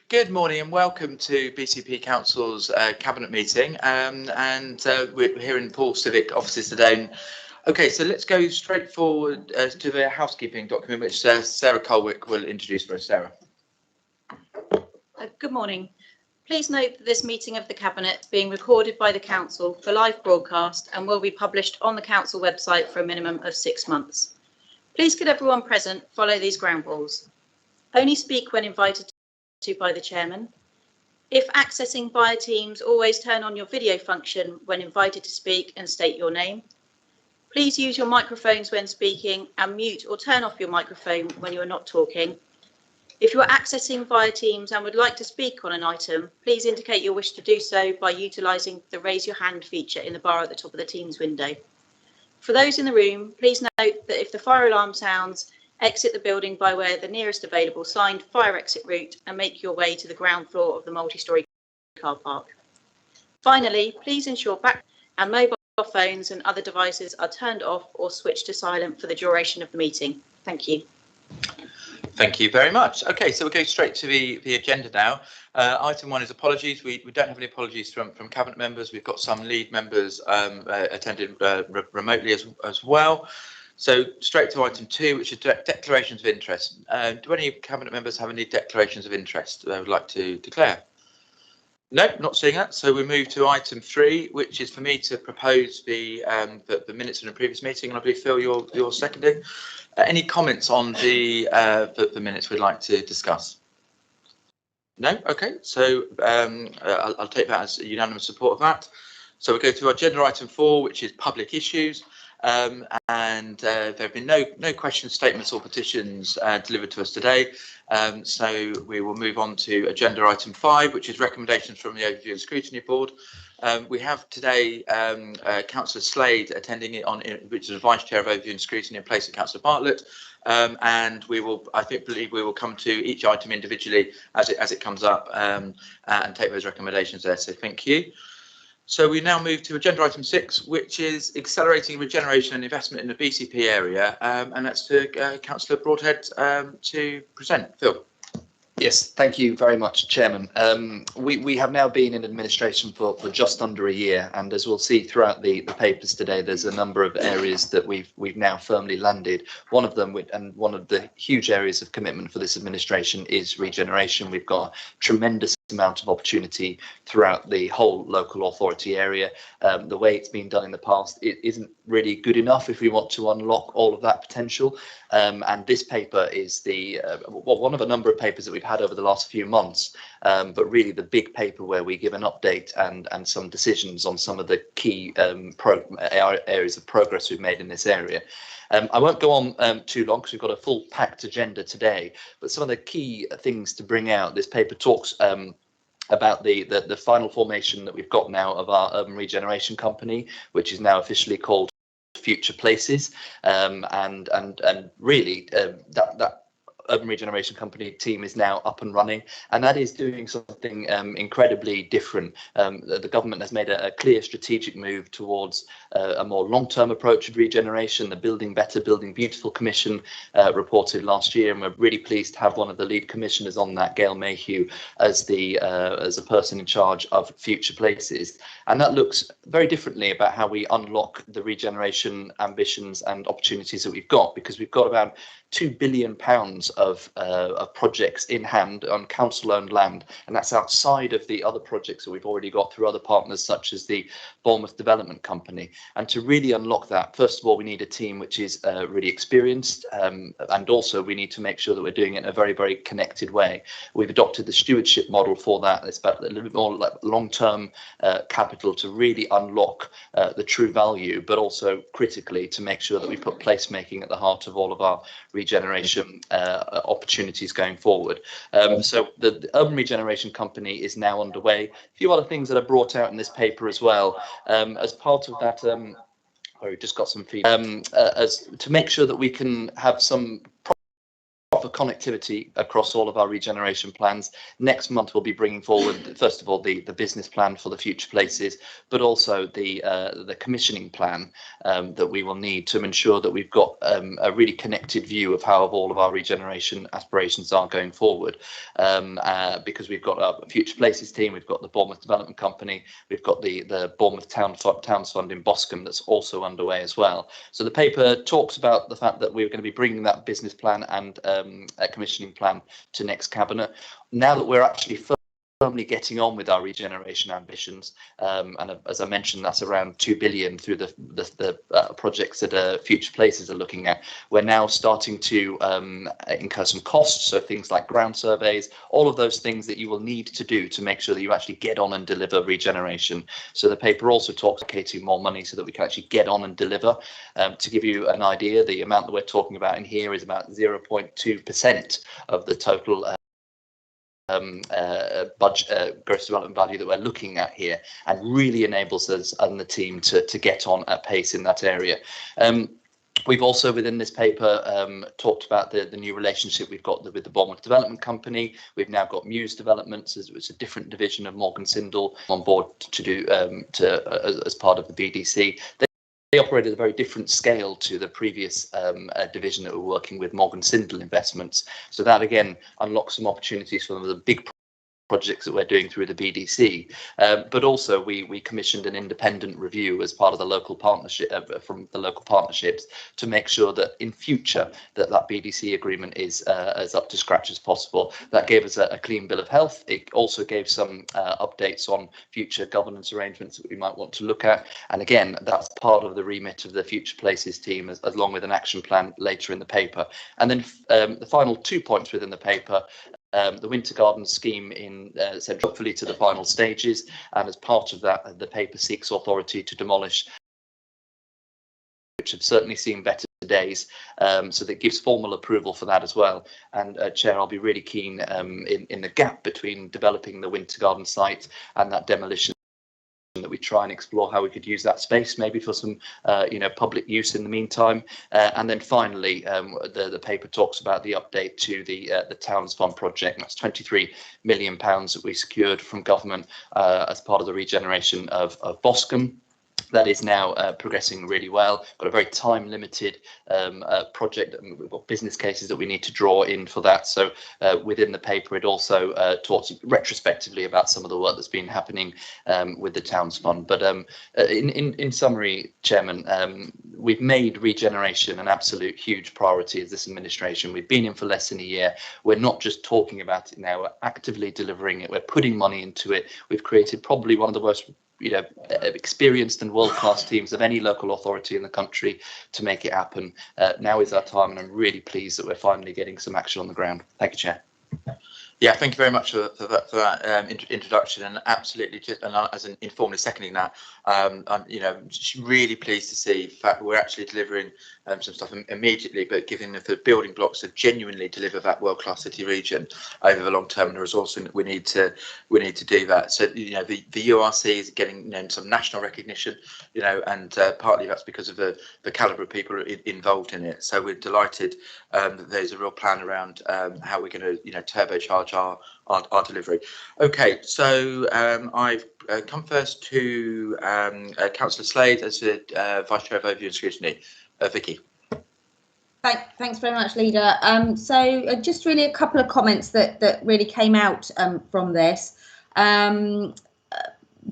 Good morning and welcome to BCP Council's Cabinet meeting, we're here in Paul Civic offices today. Okay, so let's go straight forward to the housekeeping document, which Sarah Colwick will introduce for us. Sarah. Good morning. Please note that this meeting of the Cabinet is being recorded by the Council for live broadcast and will be published on the Council website for a minimum of 6 months. Please could everyone present follow these ground rules. Only speak when invited to by the Chairman. If accessing via Teams, always turn on your video function when invited to speak and state your name. Please use your microphones when speaking and mute or turn off your microphone when you are not talking. If you are accessing via Teams and would like to speak on an item, please indicate your wish to do so by utilising the raise your hand feature in the bar at the top of the Teams window. For those in the room, please note that if the fire alarm sounds, exit the building by way of the nearest available signed fire exit route and make your way to the ground floor of the multi-storey car park. Finally, please ensure back and mobile phones and other devices are turned off or switched to silent for the duration of the meeting. Thank you. Thank you very much. Okay, so we'll go straight to the agenda now. Item 1 is apologies. We don't have any apologies from Cabinet members. We've got some lead members attending remotely as well. So straight to item 2, which is declarations of interest. Do any Cabinet members have any declarations of interest they would like to declare? No, not seeing that. So we move to item 3, which is for me to propose the minutes from the previous meeting. And I believe, Phil, you're seconding. Any comments on the minutes we'd like to discuss? No? Okay. So I'll take that as unanimous support of that. So we'll go to agenda item 4, which is public issues. There have been no questions, statements or petitions delivered to us today. So we will move on to agenda item 5, which is recommendations from the Overview and Scrutiny Board. We have today Councillor Slade attending it which is the Vice Chair of Overview and Scrutiny in place of Councillor Bartlett. And we will, believe we will come to each item individually as it comes up and take those recommendations there. So thank you. So we now move to agenda item 6, which is accelerating regeneration and investment in the BCP area, and that's to Councillor Broadhead to present. Phil. Yes, thank you very much, Chairman. We have now been in administration for just under a year, and as we'll see throughout the papers today, there's a number of areas that we've now firmly landed. One of them, and one of the huge areas of commitment for this administration, is regeneration. We've got a tremendous amount of opportunity throughout the whole local authority area. The way it's been done in the past, it isn't really good enough if we want to unlock all of that potential. And this paper is one of a number of papers that we've had over the last few months, but really the big paper where we give an update and some decisions on some of the key areas of progress we've made in this area. I won't go on too long because we've got a full packed agenda today, but some of the key things to bring out, this paper talks about the final formation that we've got now of our urban regeneration company, which is now officially called Future Places, and really that urban regeneration company team is now up and running, and that is doing something incredibly different. The government has made a clear strategic move towards a more long-term approach of regeneration. The Building Better, Building Beautiful Commission reported last year, and we're really pleased to have one of the lead commissioners on that, Gail Mayhew, as a person in charge of Future Places. And that looks very differently about how we unlock the regeneration ambitions and opportunities that we've got, because we've got about £2 billion of projects in hand on council-owned land, and that's outside of the other projects that we've already got through other partners such as the Bournemouth Development Company. And to really unlock that, first of all, we need a team which is really experienced, and also we need to make sure that we're doing it in a very, very connected way. We've adopted the stewardship model for that. It's about a little bit more like long-term capital to really unlock the true value, but also critically to make sure that we put placemaking at the heart of all of our regeneration opportunities going forward. So the Urban Regeneration Company is now underway. A few other things that are brought out in this paper as well. As part of that, we've just got some feedback, as to make sure that we can have some proper connectivity across all of our regeneration plans. Next month we'll be bringing forward, first of all, the business plan for the future places, but also the commissioning plan that we will need to ensure that we've got a really connected view of how all of our regeneration aspirations are going forward. Because we've got our future places team, we've got the Bournemouth Development Company, we've got the Bournemouth Towns Fund in Boscombe that's also underway as well. So the paper talks about the fact that we're going to be bringing that business plan and a commissioning plan to next cabinet. Now that we're actually firmly getting on with our regeneration ambitions, and as I mentioned, that's around 2 billion through the projects that Future Places are looking at. We're now starting to incur some costs, so things like ground surveys, all of those things that you will need to do to make sure that you actually get on and deliver regeneration. So the paper also talks about allocating more money so that we can actually get on and deliver. To give you an idea, the amount that we're talking about in here is about 0.2% of the total budget, gross development value that we're looking at here, and really enables us and the team to get on at pace in that area. We've also, within this paper, talked about the new relationship we've got with the Bournemouth Development Company. We've now got Muse Developments, it's a different division of Morgan Sindall, on board to do as part of the BDC. They operate at a very different scale to the previous division that we're working with, Morgan Sindall Investments. So that again unlocks some opportunities for the big projects that we're doing through the BDC, but also we commissioned an independent review as part of the local partnership from the local partnerships to make sure that in future that BDC agreement is as up to scratch as possible. That gave us a clean bill of health. It also gave some updates on future governance arrangements that we might want to look at, and again that's part of the remit of the Future Places team, along with an action plan later in the paper. And then the final 2 points within the paper. The Winter Garden scheme sent hopefully to the final stages, and as part of that, the paper seeks authority to demolish, which have certainly seen better days. So that gives formal approval for that as well. And Chair, I'll be really keen in the gap between developing the Winter Garden site and that demolition, that we try and explore how we could use that space maybe for some public use in the meantime. And then finally, the paper talks about the update to the Towns Fund project. That's £23 million that we secured from government as part of the regeneration of Boscombe. That is now progressing really well. Got a very time-limited project, and we've got business cases that we need to draw in for that. So within the paper, it also talks retrospectively about some of the work that's been happening with the Towns Fund. But in summary, Chairman, we've made regeneration an absolute huge priority as this administration. We've been in for less than a year. We're not just talking about it now, we're actively delivering it. We're putting money into it. We've created probably one of the most experienced and world-class teams of any local authority in the country to make it happen. Now is our time, and I'm really pleased that we're finally getting some action on the ground. Thank you, Chair. Yeah, thank you very much for that introduction, and absolutely, and as an informally seconding that, I'm just really pleased to see the fact that we're actually delivering some stuff immediately, but giving the building blocks to genuinely deliver that world-class city region over the long term, and the resourcing that we need to do that. So the URC is getting some national recognition, and partly that's because of the calibre of people involved in it. So we're delighted that there's a real plan around how we're going to turbocharge our delivery. Okay, so I've come first to Councillor Slade as the Vice Chair of Overview and Scrutiny. Vicky. Thanks very much, Leader. So just really a couple of comments that really came out from this.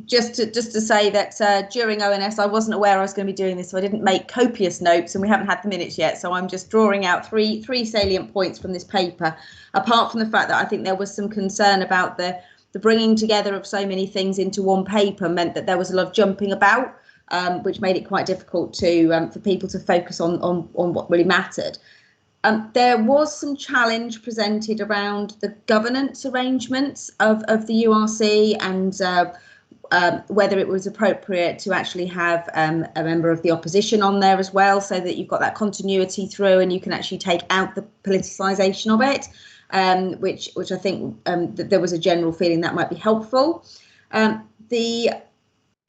Just to say that during ONS I wasn't aware I was going to be doing this, so I didn't make copious notes, and we haven't had the minutes yet, so I'm just drawing out three salient points from this paper, apart from the fact that I think there was some concern about the bringing together of so many things into one paper meant that there was a lot of jumping about, which made it quite difficult for people to focus on what really mattered. There was some challenge presented around the governance arrangements of the URC, and whether it was appropriate to actually have a member of the opposition on there as well, so that you've got that continuity through and you can actually take out the politicisation of it, which I think that there was a general feeling that might be helpful. The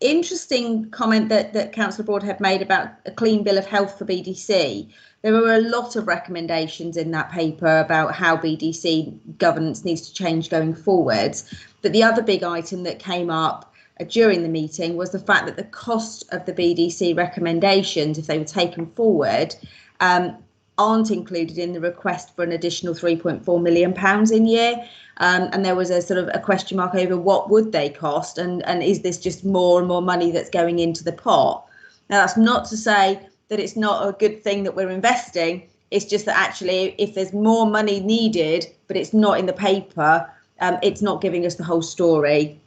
interesting comment that Councillor Broadhead made about a clean bill of health for BDC. There were a lot of recommendations in that paper about how BDC governance needs to change going forwards. But the other big item that came up during the meeting was the fact that the cost of the BDC recommendations, if they were taken forward, aren't included in the request for an additional £3.4 million in year. And there was a sort of a question mark over what would they cost, and is this just more and more money that's going into the pot? Now, that's not to say that it's not a good thing that we're investing. It's just that actually, if there's more money needed, but it's not in the paper, it's not giving us the whole story.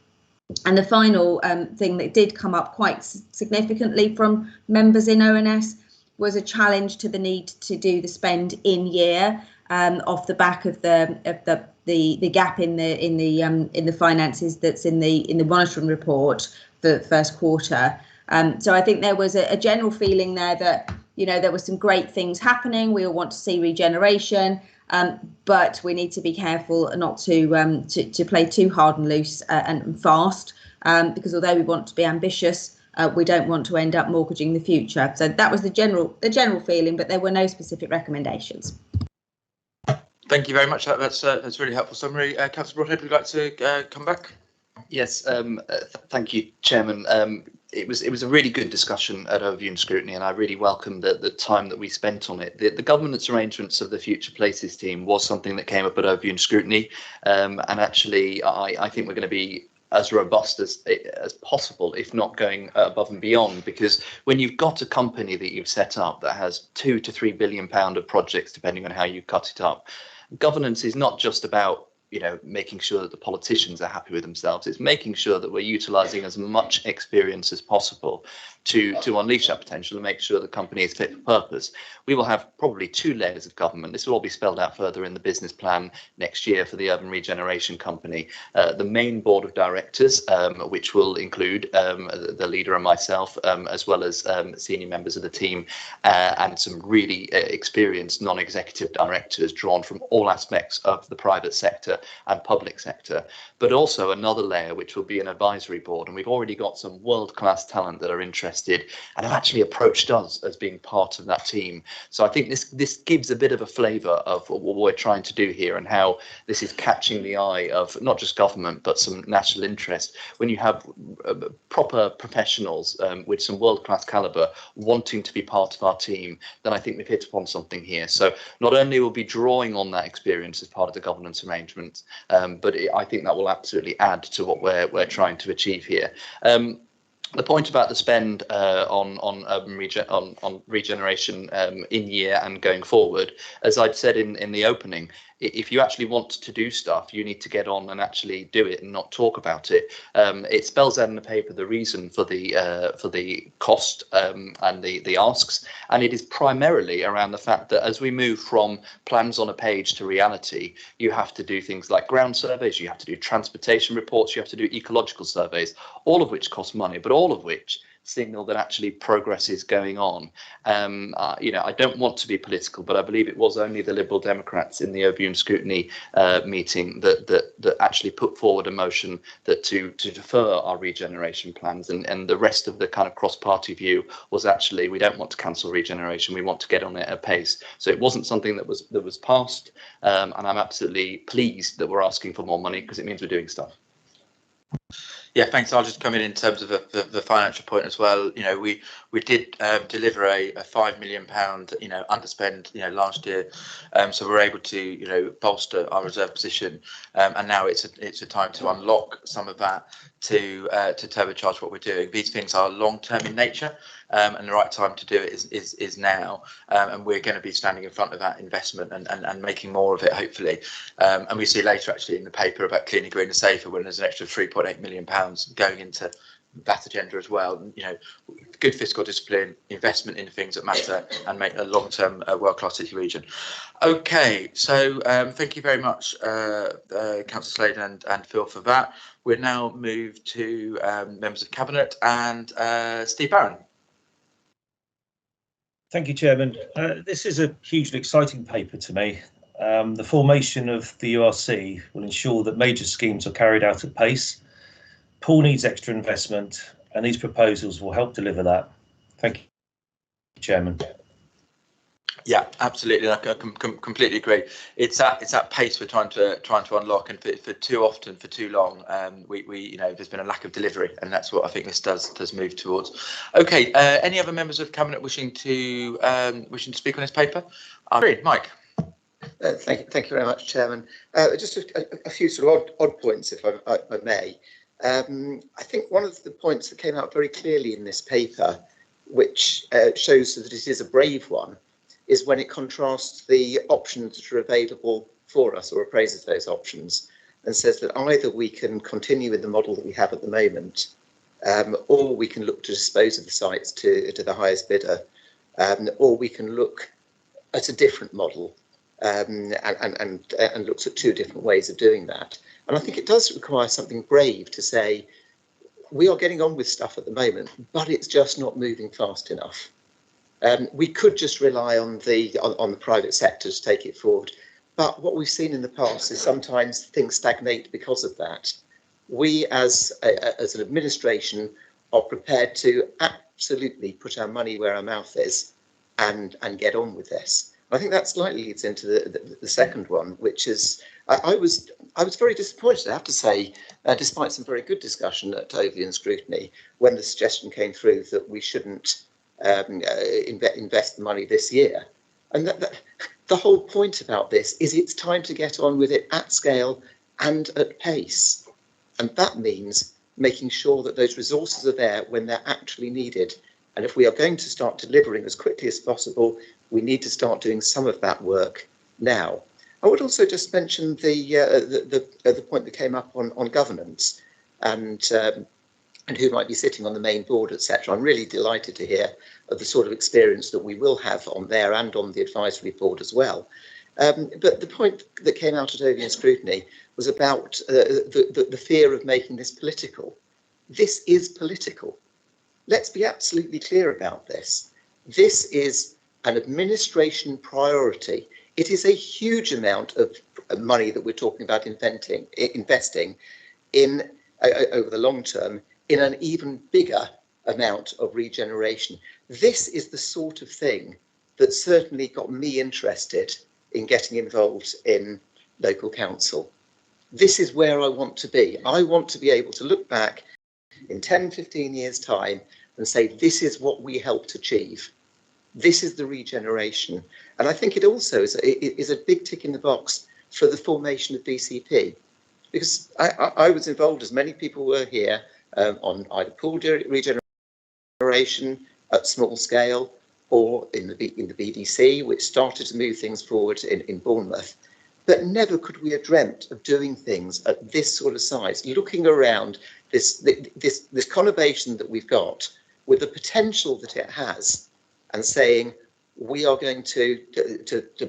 And the final thing that did come up quite significantly from members in ONS was a challenge to the need to do the spend in year off the back of the gap in the finances that's in the monitoring report for the first quarter. So I think there was a general feeling there that, you know, there were some great things happening. We all want to see regeneration, but we need to be careful not to play too hard and loose and fast, because although we want to be ambitious, we don't want to end up mortgaging the future. So that was the general feeling, but there were no specific recommendations. Thank you very much. That's really helpful summary. Councillor Broadhead, would you like to come back? Yes, thank you, Chairman. It was a really good discussion at Overview and Scrutiny, and I really welcome the time that we spent on it. The governance arrangements of the Future Places team was something that came up at Overview and Scrutiny, and actually I think we're going to be as robust as possible, if not going above and beyond, because when you've got a company that you've set up that has £2 to £3 billion of projects, depending on how you cut it up, governance is not just about, you know, making sure that the politicians are happy with themselves. It's making sure that we're utilising as much experience as possible to unleash that potential and make sure the company is fit for purpose. We will have probably 2 layers of government. This will all be spelled out further in the business plan next year for the Urban Regeneration Company. The main board of directors, which will include the leader and myself, as well as senior members of the team, and some really experienced non-executive directors drawn from all aspects of the private sector and public sector, but also another layer which will be an advisory board. And we've already got some world-class talent that are interested and have actually approached us as being part of that team. So I think this gives a bit of a flavour of what we're trying to do here and how this is catching the eye of not just government but some national interest. When you have proper professionals with some world-class calibre wanting to be part of our team, then I think we've hit upon something here. So not only will we be drawing on that experience as part of the governance arrangement, but I think that will absolutely add to what we're trying to achieve here. The point about the spend on regeneration in year and going forward, as I'd said in the opening, if you actually want to do stuff, you need to get on and actually do it and not talk about it. It spells out in the paper the reason for the cost and the asks, and it is primarily around the fact that as we move from plans on a page to reality, you have to do things like ground surveys, you have to do transportation reports, you have to do ecological surveys, all of which cost money, but all of which signal that actually progress is going on. You know, I don't want to be political, but I believe it was only the Liberal Democrats in the Overview and Scrutiny meeting that actually put forward a motion that to defer our regeneration plans, and the rest of the kind of cross-party view was actually we don't want to cancel regeneration, we want to get on it at pace. So it wasn't something that was passed, and I'm absolutely pleased that we're asking for more money because it means we're doing stuff. Yeah, thanks. I'll just come in terms of the financial point as well. You know, we did deliver a £5 million, you know, underspend, you know, last year. So we're able to, you know, bolster our reserve position. And now it's a time to unlock some of that to turbocharge what we're doing. These things are long-term in nature, and the right time to do it is now. And we're going to be standing in front of that investment and making more of it, hopefully. And we see later actually in the paper about cleaner, greener, safer, when there's an extra £3.8 million going into that agenda as well. You know, good fiscal discipline, investment in things that matter, and make a long-term world-class city region. Okay, so thank you very much, Councillor Slade and Phil, for that. We'll now move to members of Cabinet and Steve Barron. Thank you, Chairman. This is a hugely exciting paper to me. The formation of the URC will ensure that major schemes are carried out at pace. Poole needs extra investment, and these proposals will help deliver that. Thank you, Chairman. Yeah, absolutely. I completely agree. It's that pace we're trying to unlock, and for too often, for too long, we there's been a lack of delivery, and that's what I think this does move towards. Okay, any other members of Cabinet wishing to speak on this paper? Mike. Thank you very much, Chairman. Just a few sort of odd points, if I may. I think one of the points that came out very clearly in this paper, which shows that it is a brave one, is when it contrasts the options that are available for us, or appraises those options, and says that either we can continue with the model that we have at the moment, or we can look to dispose of the sites to the highest bidder, or we can look at a different model, and looks at two different ways of doing that. And I think it does require something brave to say, we are getting on with stuff at the moment, but it's just not moving fast enough. We could just rely on the private sector to take it forward, but what we've seen in the past is sometimes things stagnate because of that. We, as an administration, are prepared to absolutely put our money where our mouth is and get on with this. I think that slightly leads into the second one, which is I was very disappointed, I have to say, despite some very good discussion at Ovian Scrutiny, when the suggestion came through that we shouldn't invest the money this year. And the whole point about this is it's time to get on with it at scale and at pace. And that means making sure that those resources are there when they're actually needed. And if we are going to start delivering as quickly as possible, we need to start doing some of that work now. I would also just mention the point that came up on governance and who might be sitting on the main board, etc. I'm really delighted to hear of the sort of experience that we will have on there and on the advisory board as well. But the point that came out at Ovian Scrutiny was about the fear of making this political. This is political. Let's be absolutely clear about this. This is an administration priority. It is a huge amount of money that we're talking about investing in over the long term in an even bigger amount of regeneration. This is the sort of thing that certainly got me interested in getting involved in local council. This is where I want to be. I want to be able to look back in 10, 15 years' time and say, this is what we helped achieve. This is the regeneration. And I think it also is a big tick in the box for the formation of BCP. Because I was involved, as many people were here, on either pooled regeneration at small scale or in the BDC, which started to move things forward in Bournemouth. But never could we have dreamt of doing things at this sort of size, looking around this conurbation that we've got with the potential that it has and saying, we are going to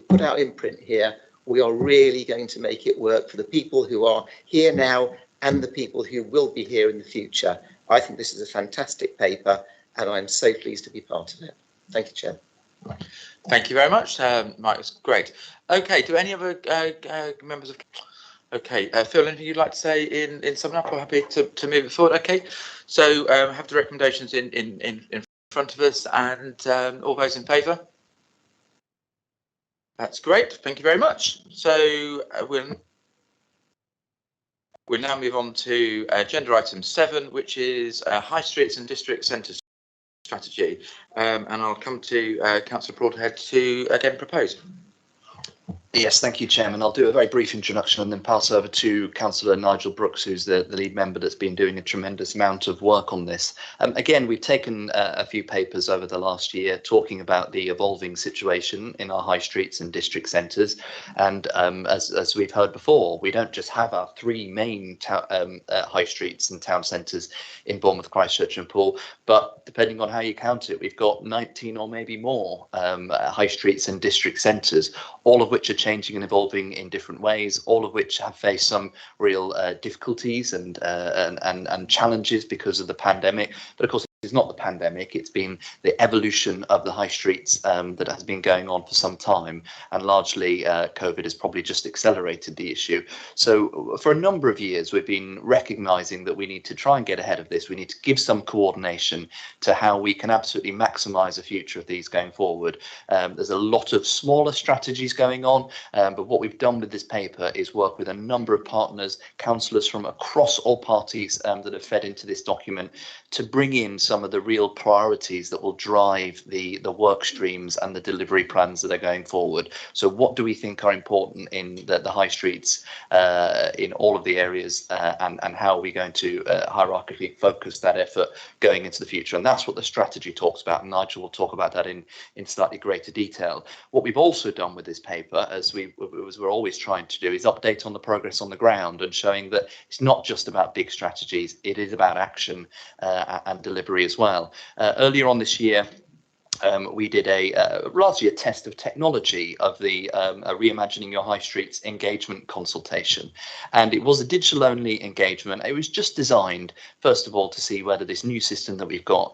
put our imprint here. We are really going to make it work for the people who are here now and the people who will be here in the future. I think this is a fantastic paper and I'm so pleased to be part of it. Thank you, Chair. Thank you very much, Mike. It's great. Okay, do any other members of... Okay, Phil, anything you'd like to say in summing up? I'm happy to move it forward. Okay, so have the recommendations in front of us, and all those in favour? That's great. Thank you very much. So we'll now move on to agenda item 7, which is High Streets and District Centres strategy, and I'll come to Councillor Broadhead to again propose. Yes, thank you, Chairman. I'll do a very brief introduction and then pass over to Councillor Nigel Brooks, who's the lead member that's been doing a tremendous amount of work on this. Again, we've taken a few papers over the last year talking about the evolving situation in our high streets and district centres. And as we've heard before, we don't just have our 3 main high streets and town centres in Bournemouth, Christchurch and Poole, but depending on how you count it, we've got 19 or maybe more high streets and district centres, all of which are changing and evolving in different ways, all of which have faced some real difficulties and challenges because of the pandemic. But of course, is not the pandemic, it's been the evolution of the high streets that has been going on for some time, and largely COVID has probably just accelerated the issue. So for a number of years we've been recognising that we need to try and get ahead of this. We need to give some coordination to how we can absolutely maximise the future of these going forward. There's a lot of smaller strategies going on, but what we've done with this paper is work with a number of partners, councillors from across all parties that have fed into this document, to bring in some of the real priorities that will drive the work streams and the delivery plans that are going forward. So what do we think are important in the high streets in all of the areas, and how are we going to hierarchically focus that effort going into the future? And that's what the strategy talks about, and Nigel will talk about that in slightly greater detail. What we've also done with this paper, as we're always trying to do, is update on the progress on the ground and showing that it's not just about big strategies, it is about action and delivery as well. Earlier on this year, we did largely a test of technology of the Reimagining Your High Streets engagement consultation, and it was a digital only engagement. It was just designed, first of all, to see whether this new system that we've got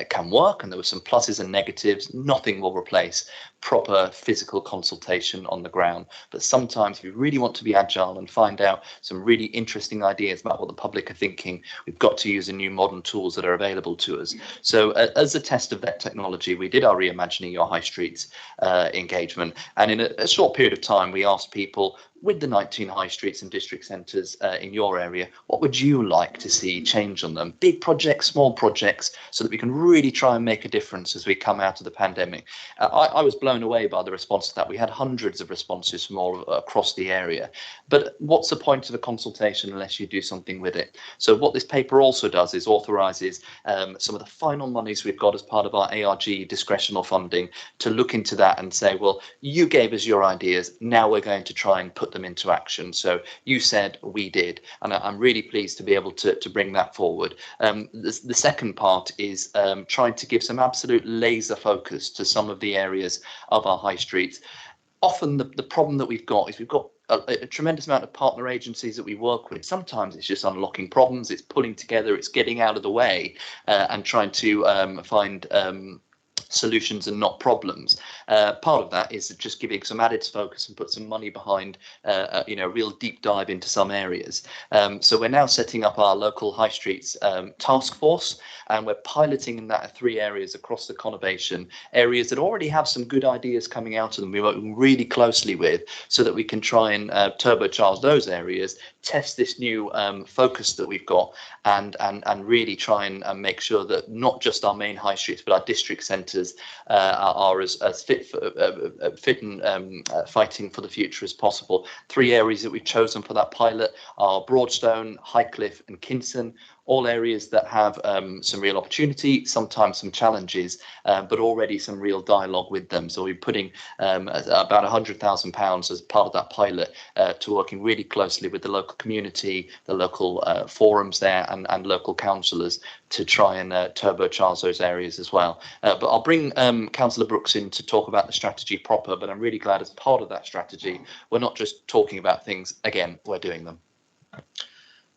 can work, and there were some pluses and negatives. Nothing will replace proper physical consultation on the ground, but sometimes if you really want to be agile and find out some really interesting ideas about what the public are thinking, we've got to use the new modern tools that are available to us. So as a test of that technology, we did our Reimagining Your High Streets engagement, and in a short period of time we asked people, with the 19 high streets and district centres in your area, what would you like to see change on them? Big projects, small projects, so that we can really try and make a difference as we come out of the pandemic. I was blown away by the response to that. We had hundreds of responses from all across the area. But what's the point of a consultation unless you do something with it? So what this paper also does is authorises some of the final monies we've got as part of our ARG discretional funding to look into that and say, well, you gave us your ideas, now we're going to try and put them into action. So you said, we did, and I'm really pleased to be able to bring that forward. The second part is trying to give some absolute laser focus to some of the areas of our high streets. Often the problem that we've got is we've got a tremendous amount of partner agencies that we work with. Sometimes it's just unlocking problems, it's pulling together, it's getting out of the way and trying to find solutions and not problems. Part of that is just giving some added focus and put some money behind a real deep dive into some areas. So we're now setting up our local high streets task force, and we're piloting in that 3 areas across the conurbation, areas that already have some good ideas coming out of them. We're working really closely with, so that we can try and turbocharge those areas, test this new focus that we've got, and really try and make sure that not just our main high streets but our district centres are as fit and fighting for the future as possible. 3 areas that we've chosen for that pilot are Broadstone, Highcliffe and Kinson, all areas that have some real opportunity, sometimes some challenges, but already some real dialogue with them. So we're putting about £100,000 as part of that pilot to working really closely with the local community, the local forums there, and local councillors to try and turbocharge those areas as well. But I'll bring Councillor Brooks in to talk about the strategy proper, but I'm really glad as part of that strategy, we're not just talking about things, again, we're doing them.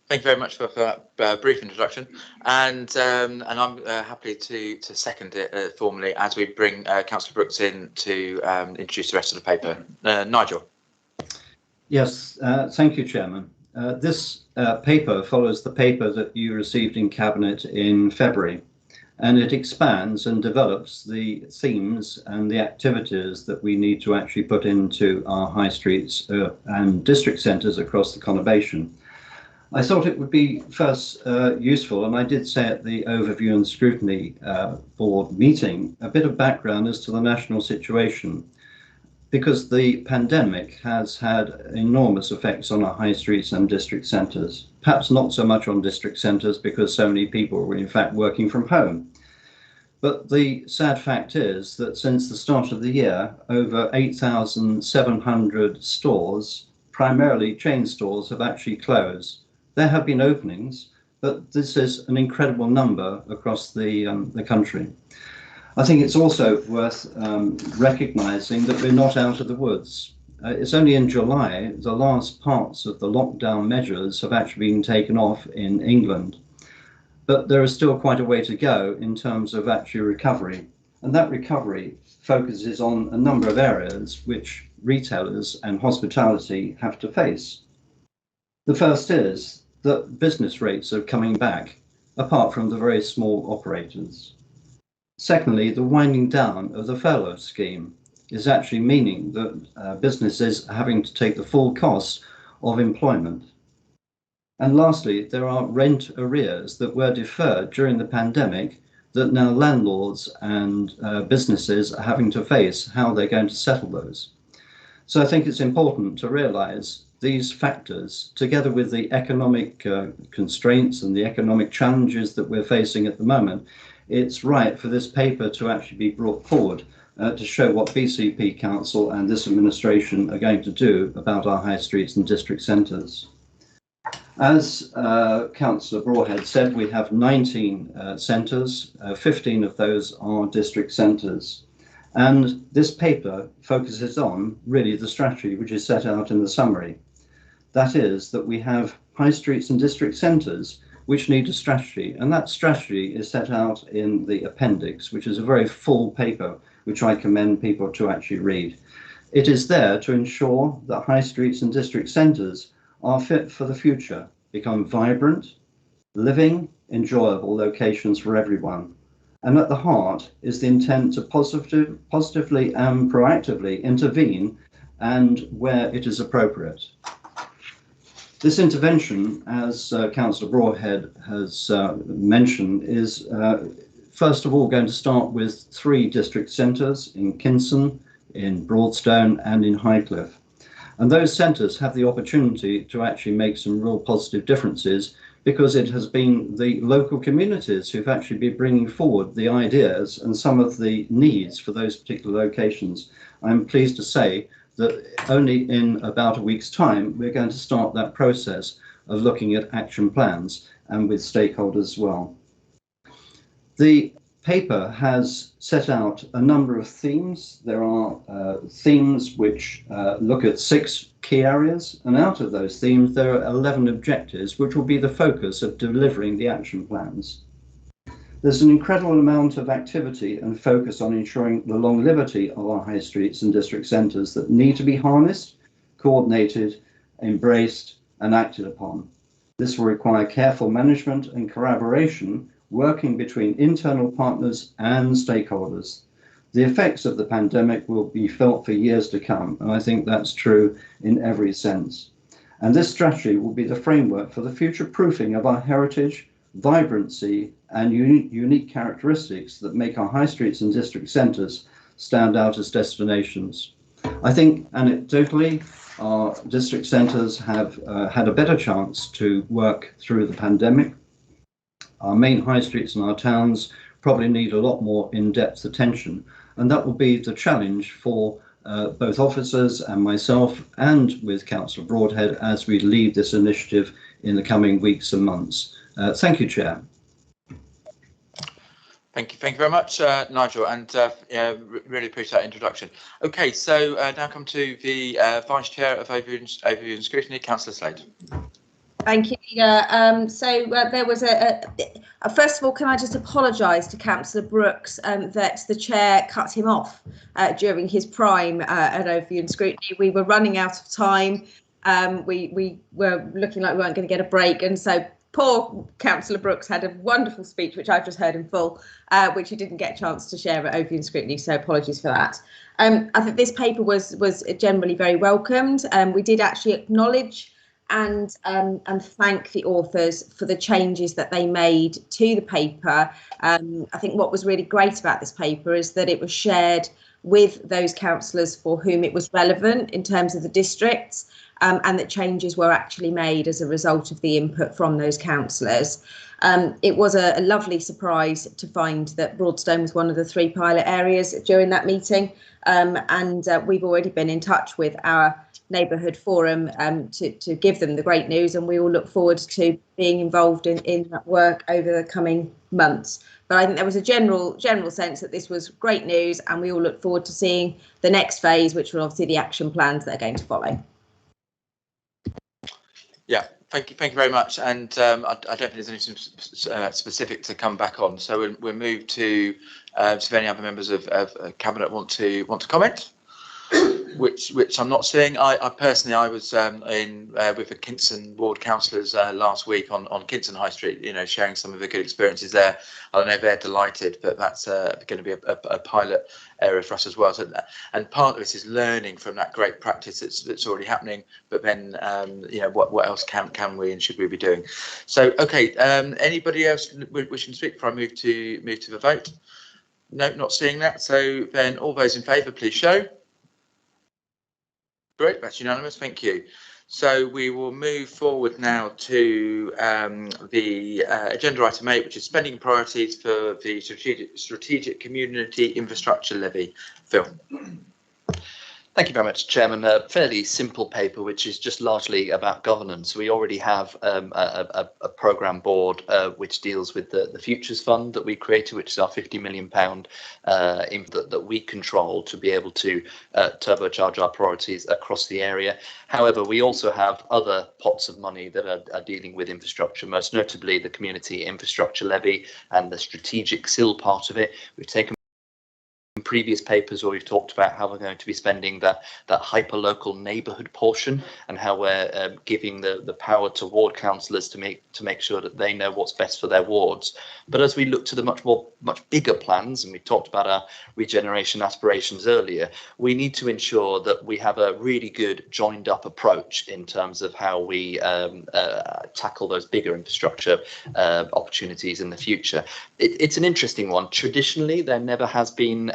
Thank you very much for that brief introduction, and I'm happy to second it formally as we bring Councillor Brooks in to introduce the rest of the paper. Nigel. Yes, thank you, Chairman. This paper follows the paper that you received in Cabinet in February, and it expands and develops the themes and the activities that we need to actually put into our high streets and district centres across the conurbation. I thought it would be first useful, and I did say at the Overview and Scrutiny Board meeting, a bit of background as to the national situation, because the pandemic has had enormous effects on our high streets and district centres. Perhaps not so much on district centres because so many people were in fact working from home. But the sad fact is that since the start of the year, over 8,700 stores, primarily chain stores, have actually closed. There have been openings, but this is an incredible number across the country. I think it's also worth recognising that we're not out of the woods. It's only in July the last parts of the lockdown measures have actually been taken off in England. but there is still quite a way to go in terms of actual recovery. And that recovery focuses on a number of areas which retailers and hospitality have to face. The first is that business rates are coming back, apart from the very small operators. Secondly, the winding down of the furlough scheme is actually meaning that businesses are having to take the full cost of employment. And lastly, there are rent arrears that were deferred during the pandemic that now landlords and businesses are having to face how they're going to settle those. So I think it's important to realise these factors, together with the economic constraints and the economic challenges that we're facing at the moment, it's right for this paper to actually be brought forward to show what BCP Council and this administration are going to do about our high streets and district centres. As Councillor Broadhead said, we have 19 centres, 15 of those are district centres. And this paper focuses on really the strategy which is set out in the summary. That is that we have high streets and district centres which need a strategy, and that strategy is set out in the appendix, which is a very full paper which I commend people to actually read. It is there to ensure that high streets and district centres are fit for the future, become vibrant, living, enjoyable locations for everyone. And at the heart is the intent to positively and proactively intervene and where it is appropriate. This intervention, as Councillor Broadhead has mentioned, is first of all going to start with 3 district centres in Kinson, in Broadstone and in Highcliffe. And those centres have the opportunity to actually make some real positive differences because it has been the local communities who've actually been bringing forward the ideas and some of the needs for those particular locations. I'm pleased to say that only in about a week's time, we're going to start that process of looking at action plans and with stakeholders as well. The paper has set out a number of themes. There are themes which look at 6 key areas, and out of those themes there are 11 objectives which will be the focus of delivering the action plans. There's an incredible amount of activity and focus on ensuring the longevity of our high streets and district centres that need to be harnessed, coordinated, embraced and acted upon. This will require careful management and collaboration, working between internal partners and stakeholders. The effects of the pandemic will be felt for years to come, and I think that's true in every sense. And this strategy will be the framework for the future proofing of our heritage, vibrancy and unique characteristics that make our high streets and district centres stand out as destinations. I think anecdotally, our district centres have had a better chance to work through the pandemic. Our main high streets and our towns probably need a lot more in-depth attention, and that will be the challenge for both officers and myself and with Councillor Broadhead as we lead this initiative in the coming weeks and months. Thank you, Chair. Thank you very much, Nigel, and really appreciate that introduction. Okay, so now come to the Vice Chair of Overview and Scrutiny, Councillor Slade. Thank you. There was first of all, can I just apologise to Councillor Brooks that the chair cut him off during his prime at Overview and Scrutiny. We were running out of time. We were looking like we weren't going to get a break, and so poor Councillor Brooks had a wonderful speech, which I've just heard in full, which he didn't get a chance to share at Overview and Scrutiny, so apologies for that. I think this paper was generally very welcomed. We did actually acknowledge and thank the authors for the changes that they made to the paper. I think what was really great about this paper is that it was shared with those councillors for whom it was relevant in terms of the districts, and that changes were actually made as a result of the input from those councillors. It was a lovely surprise to find that Broadstone was one of the 3 pilot areas during that meeting, and we've already been in touch with our neighbourhood forum to give them the great news, and we all look forward to being involved in that work over the coming months. But I think there was a general sense that this was great news, and we all look forward to seeing the next phase, which will obviously the action plans that are going to follow. Yeah, Thank you very much. And I don't think there's anything specific to come back on. So we'll move to if any other members of Cabinet want to comment, which I'm not seeing. I personally was in with the Kinston ward councillors last week on Kinston High Street, sharing some of the good experiences there. I know they're delighted, but that's going to be a pilot area for us as well. So, and part of it is learning from that great practice that's already happening. But then, what else can we and should we be doing? So, okay, anybody else wishing to speak before I move to the vote? No, not seeing that. So then, all those in favour, please show. Great, that's unanimous. Thank you. So we will move forward now to the agenda item 8, which is spending priorities for the strategic community infrastructure levy. Phil. Thank you very much, Chairman. A fairly simple paper, which is just largely about governance. We already have a programme board which deals with the Futures Fund that we created, which is our £50 million that we control to be able to turbocharge our priorities across the area. However, we also have other pots of money that are dealing with infrastructure, most notably the Community Infrastructure Levy and the strategic SIL part of it. We've taken previous papers where we've talked about how we're going to be spending that hyper-local neighbourhood portion and how we're giving the power to ward councillors to make sure that they know what's best for their wards. But as we look to the much bigger plans, and we talked about our regeneration aspirations earlier, we need to ensure that we have a really good joined up approach in terms of how we tackle those bigger infrastructure opportunities in the future. It's an interesting one. Traditionally, there never has been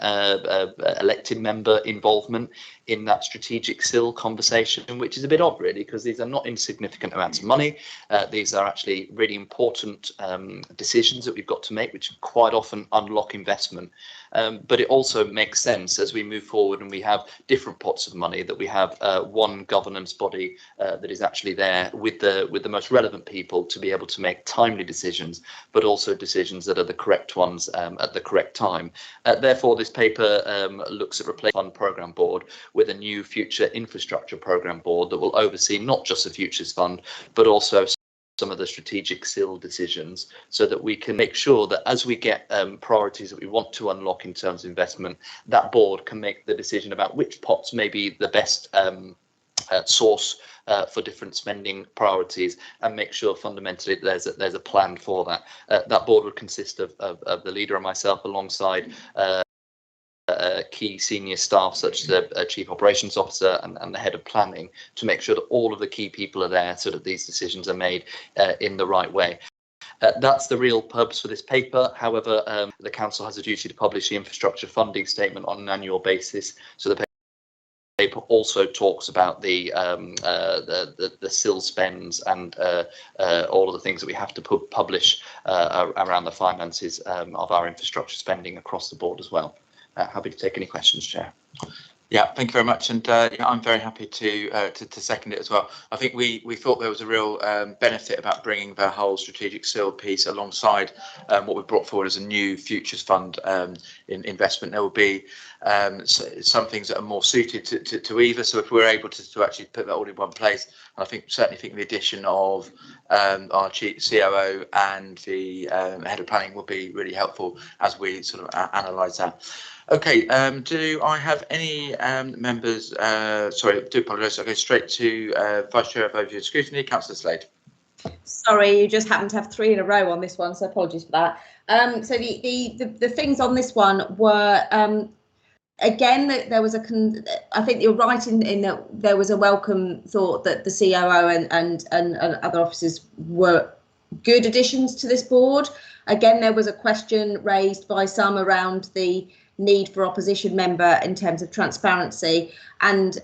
elected member involvement in that strategic SIL conversation, which is a bit odd really, because these are not insignificant amounts of money. These are actually really important decisions that we've got to make, which quite often unlock investment. But it also makes sense as we move forward and we have different pots of money, that we have one governance body that is actually there with the most relevant people to be able to make timely decisions, but also decisions that are the correct ones at the correct time. Therefore, this paper looks at replacing Fund Programme Board with a new Future Infrastructure Programme Board that will oversee not just the Futures Fund, but also some of the strategic SIL decisions, so that we can make sure that as we get priorities that we want to unlock in terms of investment, that board can make the decision about which pots may be the best source for different spending priorities, and make sure fundamentally there's a plan for that. That board would consist of the leader and myself, alongside key senior staff such as the Chief Operations Officer and the Head of Planning, to make sure that all of the key people are there so that these decisions are made in the right way. That's the real purpose for this paper. However, the Council has a duty to publish the infrastructure funding statement on an annual basis. So the paper also talks about the SIL spends and all of the things that we have to publish around the finances of our infrastructure spending across the board as well. Happy to take any questions, Chair. Yeah, thank you very much, and I'm very happy to second it as well. I think we thought there was a real benefit about bringing the whole strategic SIL piece alongside what we brought forward as a new Futures Fund in investment. There will be some things that are more suited to either. So if we're able to actually put that all in one place, I certainly think the addition of our Chief COO and the Head of Planning will be really helpful as we sort of analyse that. Okay, do I have any members? Sorry, I do apologise. I'll go straight to Vice Chair of Overview and Scrutiny, Councillor Slade. Sorry, you just happened to have 3 in a row on this one, so apologies for that. So the things on this one were, again, there was I think you're right in that there was a welcome thought that the COO and other officers were good additions to this board. Again, there was a question raised by some around the need for opposition member in terms of transparency, and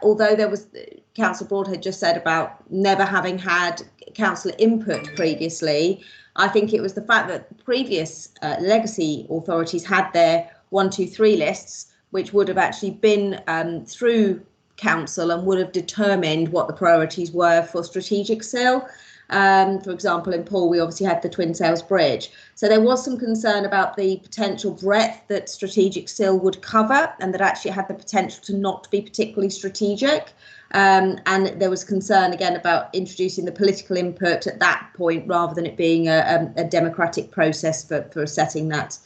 although there was, Council Broad had just said about never having had councillor input previously, I think it was the fact that previous legacy authorities had their 1, 2, 3 lists, which would have actually been through council and would have determined what the priorities were for strategic SIL. For example, in Poole, we obviously had the Twin Sails Bridge. So there was some concern about the potential breadth that strategic SIL would cover, and that actually it had the potential to not be particularly strategic. And there was concern again about introducing the political input at that point rather than it being a democratic process for setting that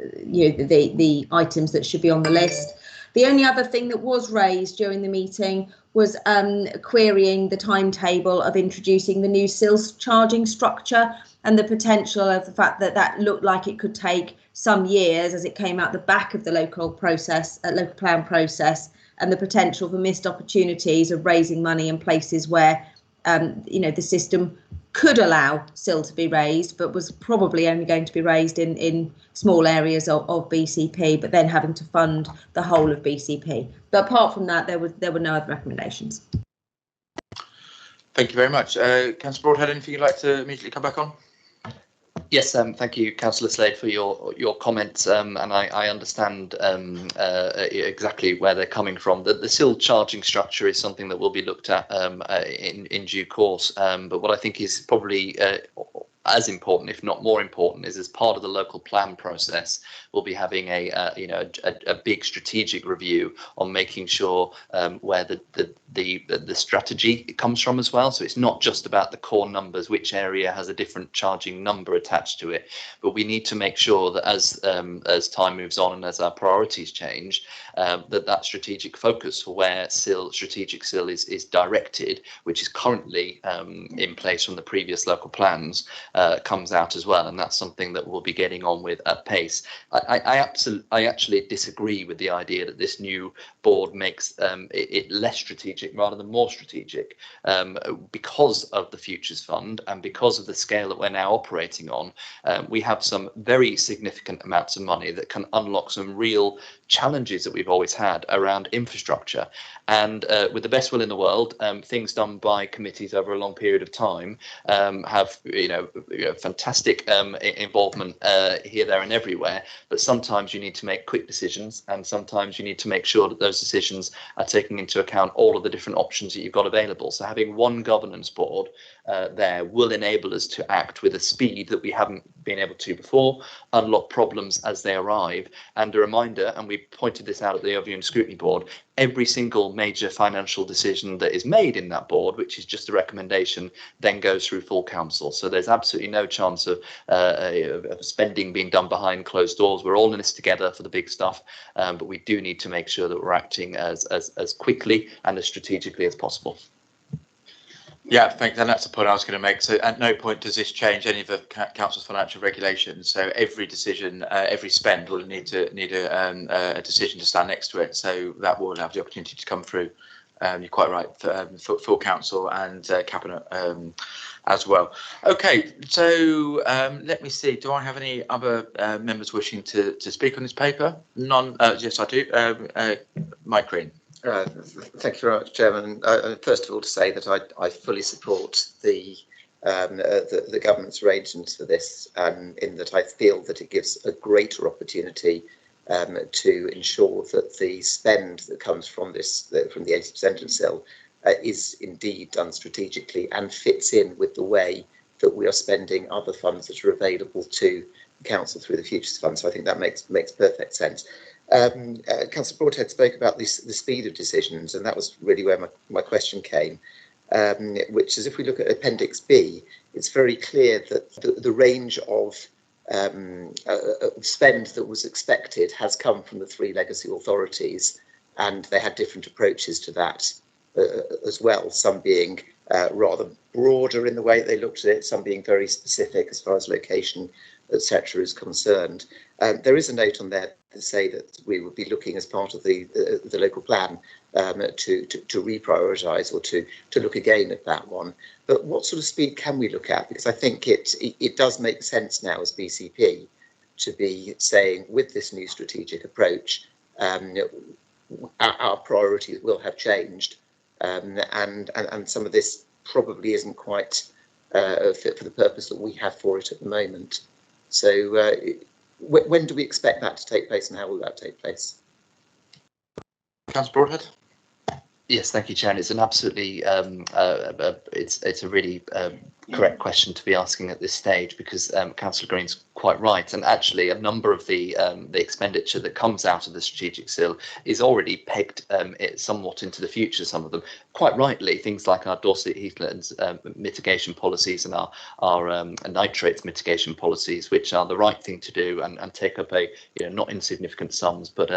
the items that should be on the list. The only other thing that was raised during the meeting was querying the timetable of introducing the new SILS charging structure and the potential of the fact that that looked like it could take some years as it came out the back of the local plan process, and the potential for missed opportunities of raising money in places where the system could allow SIL to be raised, but was probably only going to be raised in small areas of BCP, but then having to fund the whole of BCP. But apart from that, there were no other recommendations. Thank you very much. Councillor Broadhead, anything you'd like to immediately come back on? Yes, thank you, Councillor Slade, for your comments, and I understand exactly where they're coming from. The SIL charging structure is something that will be looked at in due course, but what I think is probably as important, if not more important, is as part of the local plan process, we'll be having a big strategic review on making sure where the strategy comes from as well. So it's not just about the core numbers, which area has a different charging number attached to it, but we need to make sure that as time moves on and as our priorities change, that strategic focus for where strategic SIL is directed, which is currently in place from the previous local plans, comes out as well, and that's something that we'll be getting on with at pace. I actually disagree with the idea that this new board makes it less strategic rather than more strategic, because of the Futures Fund and because of the scale that we're now operating on. We have some very significant amounts of money that can unlock some real challenges that we've always had around infrastructure, and with the best will in the world, things done by committees over a long period of time have fantastic involvement here, there and everywhere, but sometimes you need to make quick decisions, and sometimes you need to make sure that those decisions are taking into account all of the different options that you've got available. So having one governance board there will enable us to act with a speed that we haven't been able to before, unlock problems as they arrive. And a reminder, and we pointed this out at the Overview and Scrutiny Board, every single major financial decision that is made in that board, which is just a recommendation, then goes through full council. So there's absolutely no chance of spending being done behind closed doors. We're all in this together for the big stuff, but we do need to make sure that we're acting as quickly and as strategically as possible. Yeah, thanks. And that's the point I was going to make. So at no point does this change any of the council's financial regulations. So every decision, every spend will need a decision to stand next to it. So that will have the opportunity to come through. You're quite right, for full council and cabinet as well. Okay, so let me see. Do I have any other members wishing to speak on this paper? None. Yes, I do. Mike Green. Thank you very much, Chairman. First of all, to say that I fully support the government's arrangements for this, in that I feel that it gives a greater opportunity to ensure that the spend that comes from from the 80% of SIL is indeed done strategically and fits in with the way that we are spending other funds that are available to the council through the Futures Fund. So I think that makes perfect sense. Councillor Broadhead spoke about the speed of decisions, and that was really where my question came, which is, if we look at Appendix B, it's very clear that the range of spend that was expected has come from the three legacy authorities, and they had different approaches to that as well, some being rather broader in the way they looked at it, some being very specific as far as location, etc. is concerned. There is a note on there to say that we would be looking as part of the local plan to reprioritise or to look again at that one. But what sort of speed can we look at? Because I think it does make sense now as BCP to be saying, with this new strategic approach, our priorities will have changed, and some of this probably isn't quite fit for the purpose that we have for it at the moment. So when do we expect that to take place, and how will that take place? Councillor Broadhead. Yes, thank you, Chair. It's an absolutely, it's a really correct question to be asking at this stage, because Councillor Green's quite right, and actually a number of the expenditure that comes out of the strategic SIL is already pegged it somewhat into the future. Some of them, quite rightly, things like our Dorset heathlands mitigation policies and our nitrates mitigation policies, which are the right thing to do and take up a not insignificant sums, but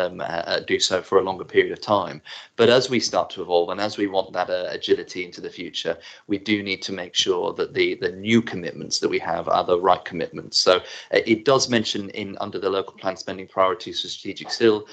do so for a longer period of time. But as we start to evolve and as we want that agility into the future, we do need to make sure that the new commitments that we have are the right commitments. So it does mention under the local plan spending priorities for strategic SIL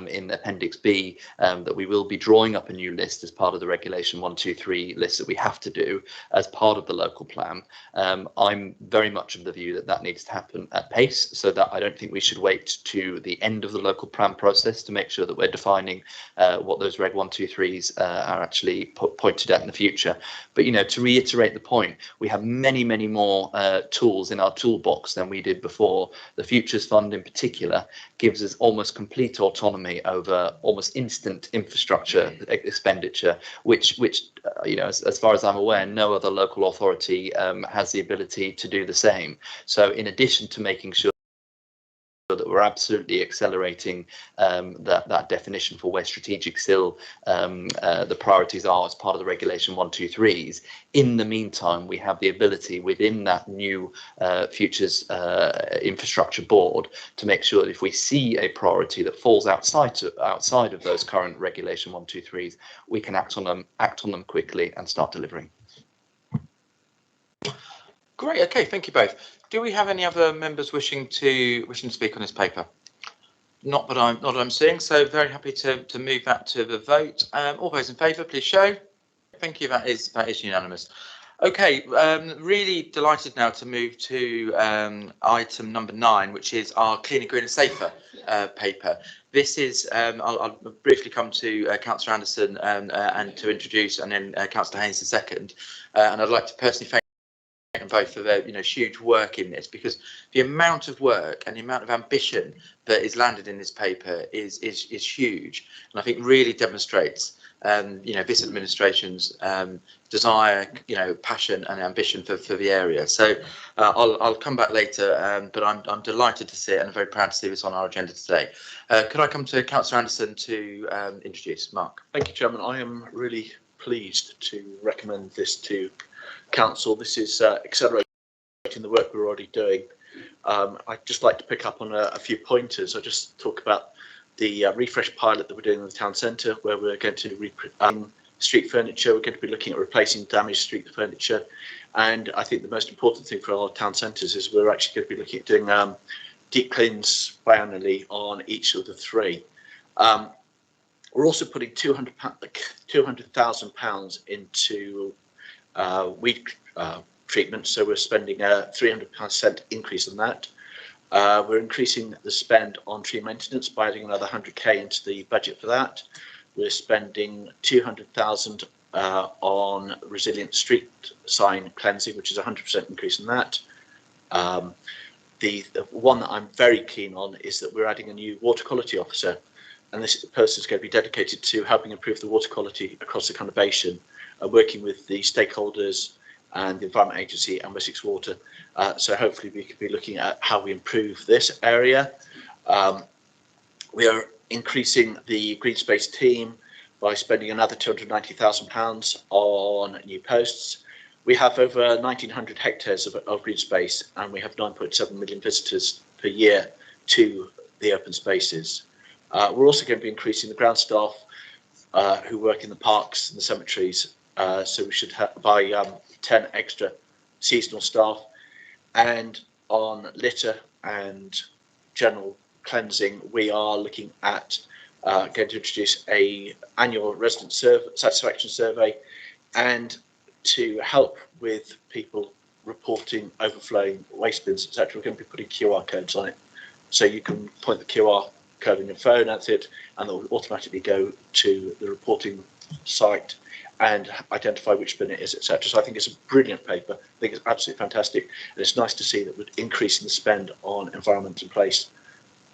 in Appendix B that we will be drawing up a new list as part of the Regulation 123 list that we have to do as part of the local plan. I'm very much of the view that that needs to happen at pace, so that I don't think we should wait to the end of the local plan process to make sure that we're defining what those Reg 123s are actually pointed at in the future. But to reiterate the point, we have many more tools in our toolbox than we did before. The Futures Fund in particular gives us almost complete autonomy over almost instant infrastructure expenditure, which as far as I'm aware, no other local authority has the ability to do the same. So in addition to making sure that we're absolutely accelerating that definition for where strategic SIL the priorities are as part of the Regulation 123s. In the meantime, we have the ability within that new Futures Infrastructure Board to make sure that if we see a priority that falls outside of those current Regulation 123s, we can act on them quickly and start delivering. Great. Okay. Thank you both. Do we have any other members wishing to speak on this paper? Not that I'm seeing. So very happy to move that to the vote. All those in favour, please show. Thank you. That is unanimous. Okay. Really delighted now to move to item number 9, which is our Cleaner, Greener, Safer paper. This is, I'll briefly come to Councillor Anderson and to introduce, and then Councillor Haynes the second. And I'd like to personally thank both for their huge work in this, because the amount of work and the amount of ambition that is landed in this paper is huge, and I think really demonstrates this administration's desire, passion and ambition for the area. So I'll come back later, but I'm delighted to see it and very proud to see this on our agenda today. Could I come to Councillor Anderson to introduce Mark? Thank you, Chairman. I am really pleased to recommend this to Council. This is accelerating the work we're already doing. I'd just like to pick up on a few pointers. I'll just talk about the refresh pilot that we're doing in the town centre, where we're going to street furniture. We're going to be looking at replacing damaged street furniture, and I think the most important thing for our town centres is we're actually going to be looking at doing deep cleans biannually on each of the 3. We're also putting £200,000 into weed treatment, so we're spending a 300% increase on that. We're increasing the spend on tree maintenance by adding another 100k into the budget for that. We're spending 200,000 on resilient street sign cleansing, which is a 100% increase in that. The one that I'm very keen on is that we're adding a new water quality officer, and this person is going to be dedicated to helping improve the water quality across the conurbation, working with the stakeholders and the Environment Agency and Wessex Water. So hopefully we could be looking at how we improve this area. We are increasing the green space team by spending another £290,000 on new posts. We have over 1,900 hectares of green space, and we have 9.7 million visitors per year to the open spaces. We're also going to be increasing the ground staff who work in the parks and the cemeteries. So we should buy 10 extra seasonal staff. And on litter and general cleansing, we are looking at going to introduce an annual resident satisfaction survey, and to help with people reporting overflowing waste bins, etc. We're going to be putting QR codes on it, so you can point the QR code on your phone at it, and it will automatically go to the reporting site and identify which bin it is, etc. So I think it's a brilliant paper. I think it's absolutely fantastic, and it's nice to see that we're increasing the spend on environment in place,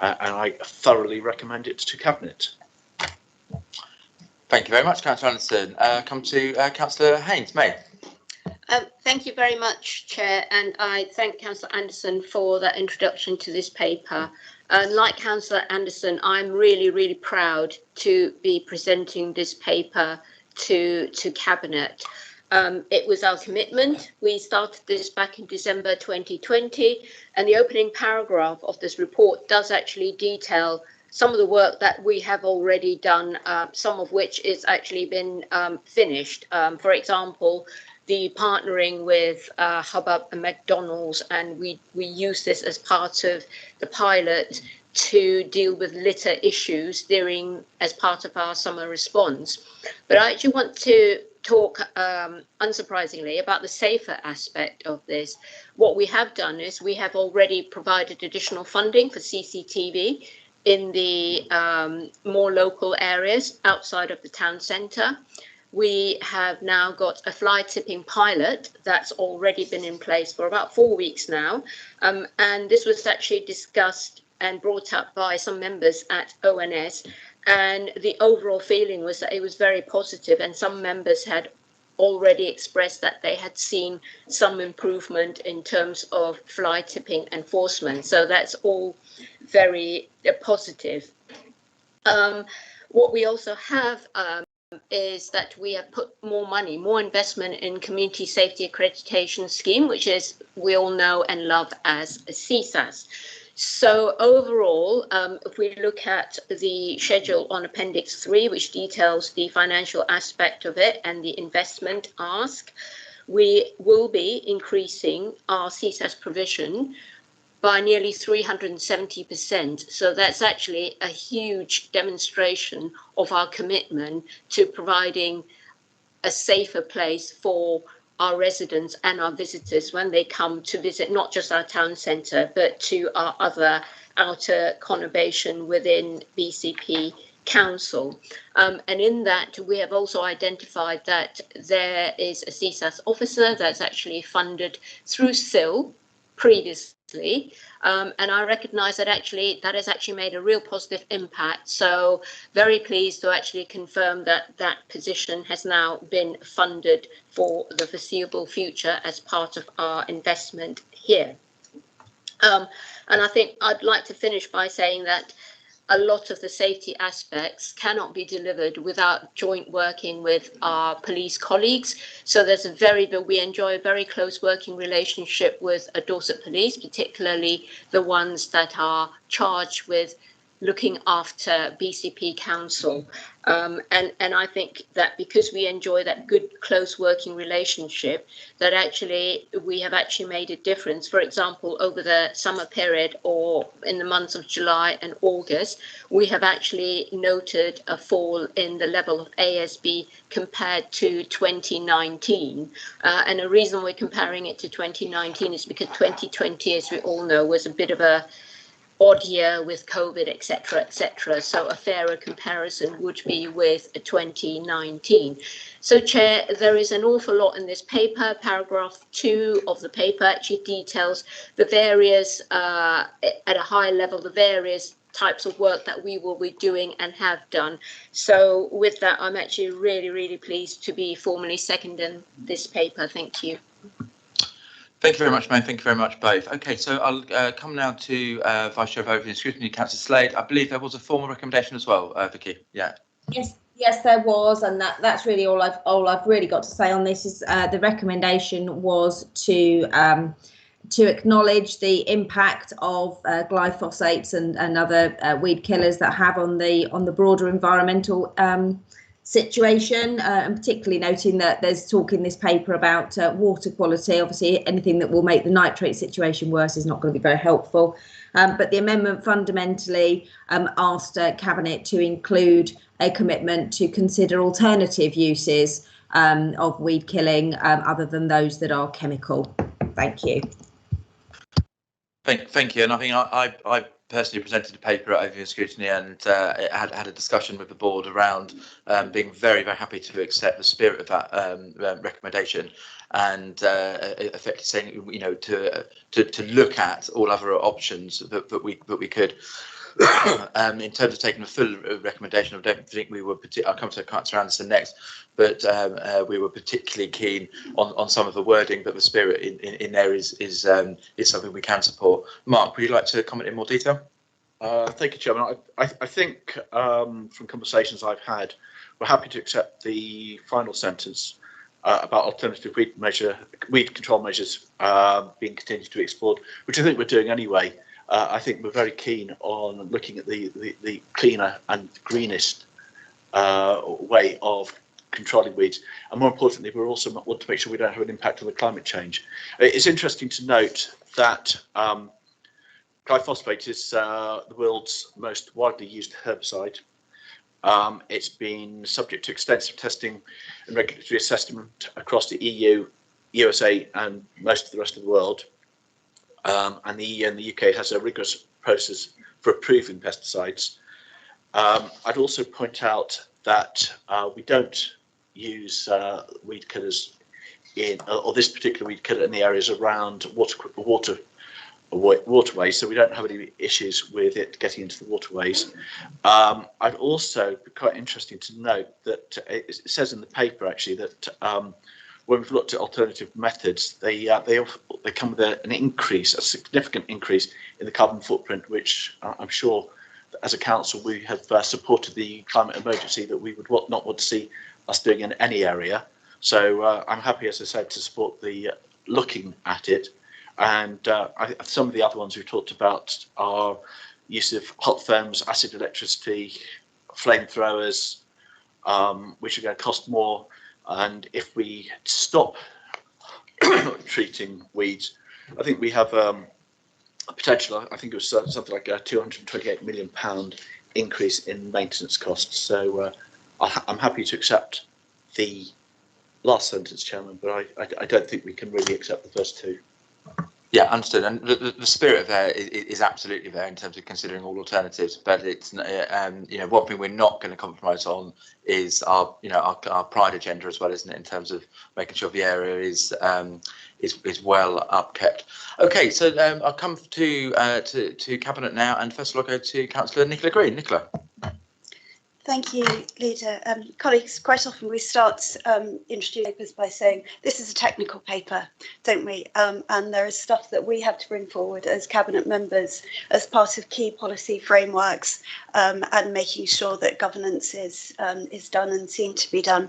and I thoroughly recommend it to Cabinet. Thank you very much, Councillor Anderson. Come to Councillor Haynes. May. Thank you very much, Chair, and I thank Councillor Anderson for that introduction to this paper. And like Councillor Anderson, I'm really, really proud to be presenting this paper to Cabinet. It was our commitment. We started this back in December 2020, and the opening paragraph of this report does actually detail some of the work that we have already done, some of which is actually been finished. For example, the partnering with Hubbub and McDonald's, and we use this as part of the pilot to deal with litter issues as part of our summer response. But I actually want to talk, unsurprisingly, about the safer aspect of this. What we have done is we have already provided additional funding for CCTV in the more local areas outside of the town centre. We have now got a fly tipping pilot that's already been in place for about 4 weeks now. And this was actually discussed and brought up by some members at ONS. And the overall feeling was that it was very positive, and some members had already expressed that they had seen some improvement in terms of fly tipping enforcement. So that's all very positive. What we also have is that we have put more money, more investment in Community Safety Accreditation Scheme, which is we all know and love as a CSAS. So overall, if we look at the schedule on Appendix 3, which details the financial aspect of it and the investment ask, we will be increasing our CSAS provision by nearly 370%. So that's actually a huge demonstration of our commitment to providing a safer place for our residents and our visitors when they come to visit not just our town centre, but to our other outer conurbation within BCP Council. And in that, we have also identified that there is a CSAS officer that's actually funded through SIL previously, and I recognise that actually that has actually made a real positive impact. So very pleased to actually confirm that that position has now been funded for the foreseeable future as part of our investment here. And I think I'd like to finish by saying that a lot of the safety aspects cannot be delivered without joint working with our police colleagues. So we enjoy a very close working relationship with Dorset Police, particularly the ones that are charged with looking after BCP Council. And I think that because we enjoy that good close working relationship, that actually we have actually made a difference. For example, over the summer period or in the months of July and August, we have actually noted a fall in the level of ASB compared to 2019. And the reason we're comparing it to 2019 is because 2020, as we all know, was a bit of a odd year with COVID, etc., etc. So a fairer comparison would be with 2019. So, Chair, there is an awful lot in this paper. Paragraph 2 of the paper actually details the various, at a high level, the various types of work that we will be doing and have done. So with that, I'm actually really, really pleased to be formally seconding this paper. Thank you. Thank you very much, May. Thank you very much, both. Okay, so I'll come now to Vice Chair of Overview and Scrutiny, Councillor Slade. I believe there was a formal recommendation as well, Vicky. Yeah. Yes, there was, and that's really all I've really got to say on this. Is the recommendation was to acknowledge the impact of glyphosates and other weed killers that have on the broader environmental situation, and particularly noting that there's talk in this paper about water quality. Obviously, anything that will make the nitrate situation worse is not going to be very helpful. But the amendment fundamentally asked Cabinet to include a commitment to consider alternative uses of weed killing other than those that are chemical. Thank you. Thank you. And I think I personally presented a paper at Overview and Scrutiny and had a discussion with the board around being very, very happy to accept the spirit of that recommendation and effectively saying, you know, to look at all other options that we could. In terms of taking a full recommendation, I don't think we were. I'll come to Councillor Anderson next, but we were particularly keen on some of the wording, but the spirit in there is something we can support. Mark, would you like to comment in more detail? Thank you, Chairman. I think from conversations I've had, we're happy to accept the final sentence about alternative weed control measures being continued to be explored, which I think we're doing anyway. I think we're very keen on looking at the cleaner and greenest way of controlling weeds, and more importantly, we also want to make sure we don't have an impact on the climate change. It's interesting to note that glyphosate is the world's most widely used herbicide. It's been subject to extensive testing and regulatory assessment across the EU, USA, and most of the rest of the world. And the EU and the UK has a rigorous process for approving pesticides. I'd also point out that we don't use weed killers or this particular weed killer in the areas around waterways, so we don't have any issues with it getting into the waterways. I'd also be quite interesting to note that it says in the paper actually that when we've looked at alternative methods, they come with a significant increase in the carbon footprint, which I'm sure that as a council we have supported the climate emergency that we would not want to see us doing in any area. So I'm happy, as I said, to support the looking at it. And some of the other ones we've talked about are use of hot therms, acid electricity, flamethrowers, which are going to cost more. And if we stop treating weeds, I think we have a potential, I think it was something like a £228 million increase in maintenance costs. So I'm happy to accept the last sentence, Chairman, but I don't think we can really accept the first two. Yeah, understood. And the spirit of there is absolutely there in terms of considering all alternatives. But it's one thing we're not going to compromise on is our pride agenda as well, isn't it? In terms of making sure the area is well upkept. Okay, so I'll come to Cabinet now, and first of all I'll go to Councillor Nicola Green. Nicola. Thank you, Leader. Colleagues, quite often we start introducing papers by saying this is a technical paper, don't we? And there is stuff that we have to bring forward as Cabinet members as part of key policy frameworks and making sure that governance is done and seen to be done.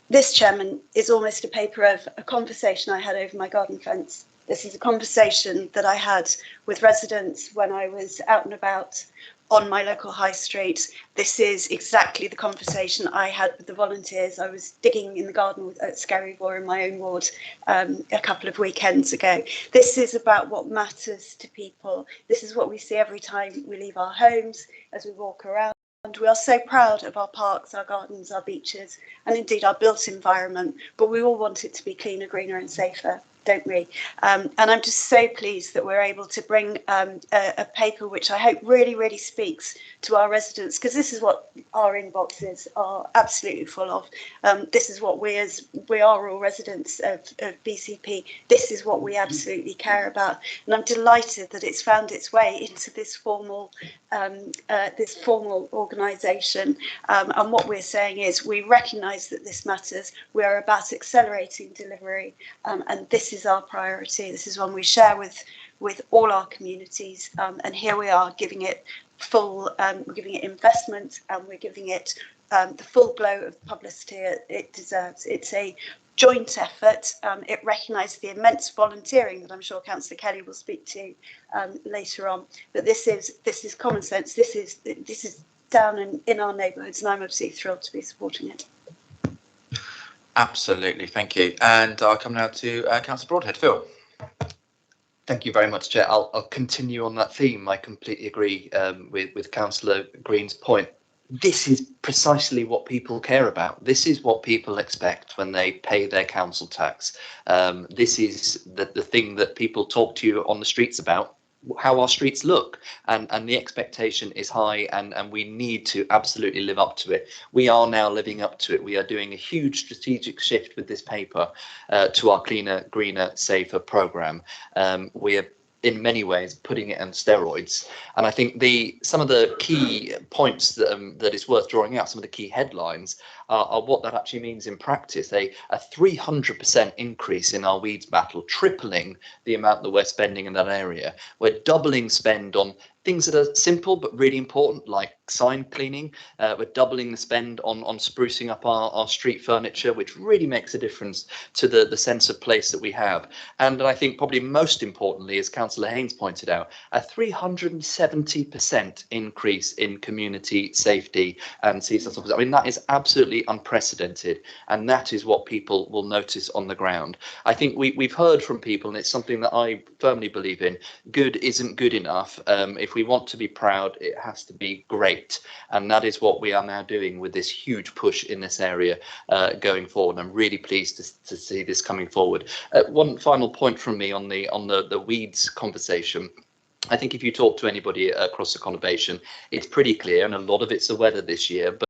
This, Chairman, is almost a paper of a conversation I had over my garden fence. This is a conversation that I had with residents when I was out and about on my local high street. This is exactly the conversation I had with the volunteers. I was digging in the garden at Skerryvore in my own ward a couple of weekends ago. This is about what matters to people. This is what we see every time we leave our homes, as we walk around. We are so proud of our parks, our gardens, our beaches, and indeed our built environment, but we all want it to be cleaner, greener and safer, don't we? And I'm just so pleased that we're able to bring a paper which I hope really, really speaks to our residents, because this is what our inboxes are absolutely full of. This is what we are all residents of BCP. This is what we absolutely care about. And I'm delighted that it's found its way into this formal organisation. And what we're saying is we recognise that this matters. We are about accelerating delivery, and this is our priority. This is one we share with all our communities, and here we are giving it we're giving it investment, and we're giving it the full glow of publicity it deserves. It's a joint effort. It recognises the immense volunteering that I'm sure Councillor Kelly will speak to later on. But this is common sense. This is down in our neighbourhoods, and I'm absolutely thrilled to be supporting it. Absolutely, thank you. And I'll come now to Councillor Broadhead. Phil. Thank you very much, Chair. I'll continue on that theme. I completely agree with Councillor Green's point. This is precisely what people care about. This is what people expect when they pay their council tax. This is the thing that people talk to you on the streets about, how our streets look, and the expectation is high, and we need to absolutely live up to it. We are now living up to it. We are doing a huge strategic shift with this paper to our cleaner, greener, safer programme. We are in many ways putting it on steroids. And I think some of the key points that is worth drawing out, some of the key headlines are what that actually means in practice. A 300% increase in our weeds battle, tripling the amount that we're spending in that area. We're doubling spend on things that are simple but really important, like sign cleaning. We're doubling the spend on sprucing up our street furniture, which really makes a difference to the sense of place that we have. And I think probably most importantly, as Councillor Haynes pointed out, a 370% increase in community safety and CSS officers. I mean, that is absolutely unprecedented, and that is what people will notice on the ground. I think we've heard from people, and it's something that I firmly believe in, good isn't good enough. If we want to be proud, it has to be great. And that is what we are now doing with this huge push in this area going forward. I'm really pleased to see this coming forward. One final point from me on the weeds conversation. I think if you talk to anybody across the conurbation, it's pretty clear, and a lot of it's the weather this year, but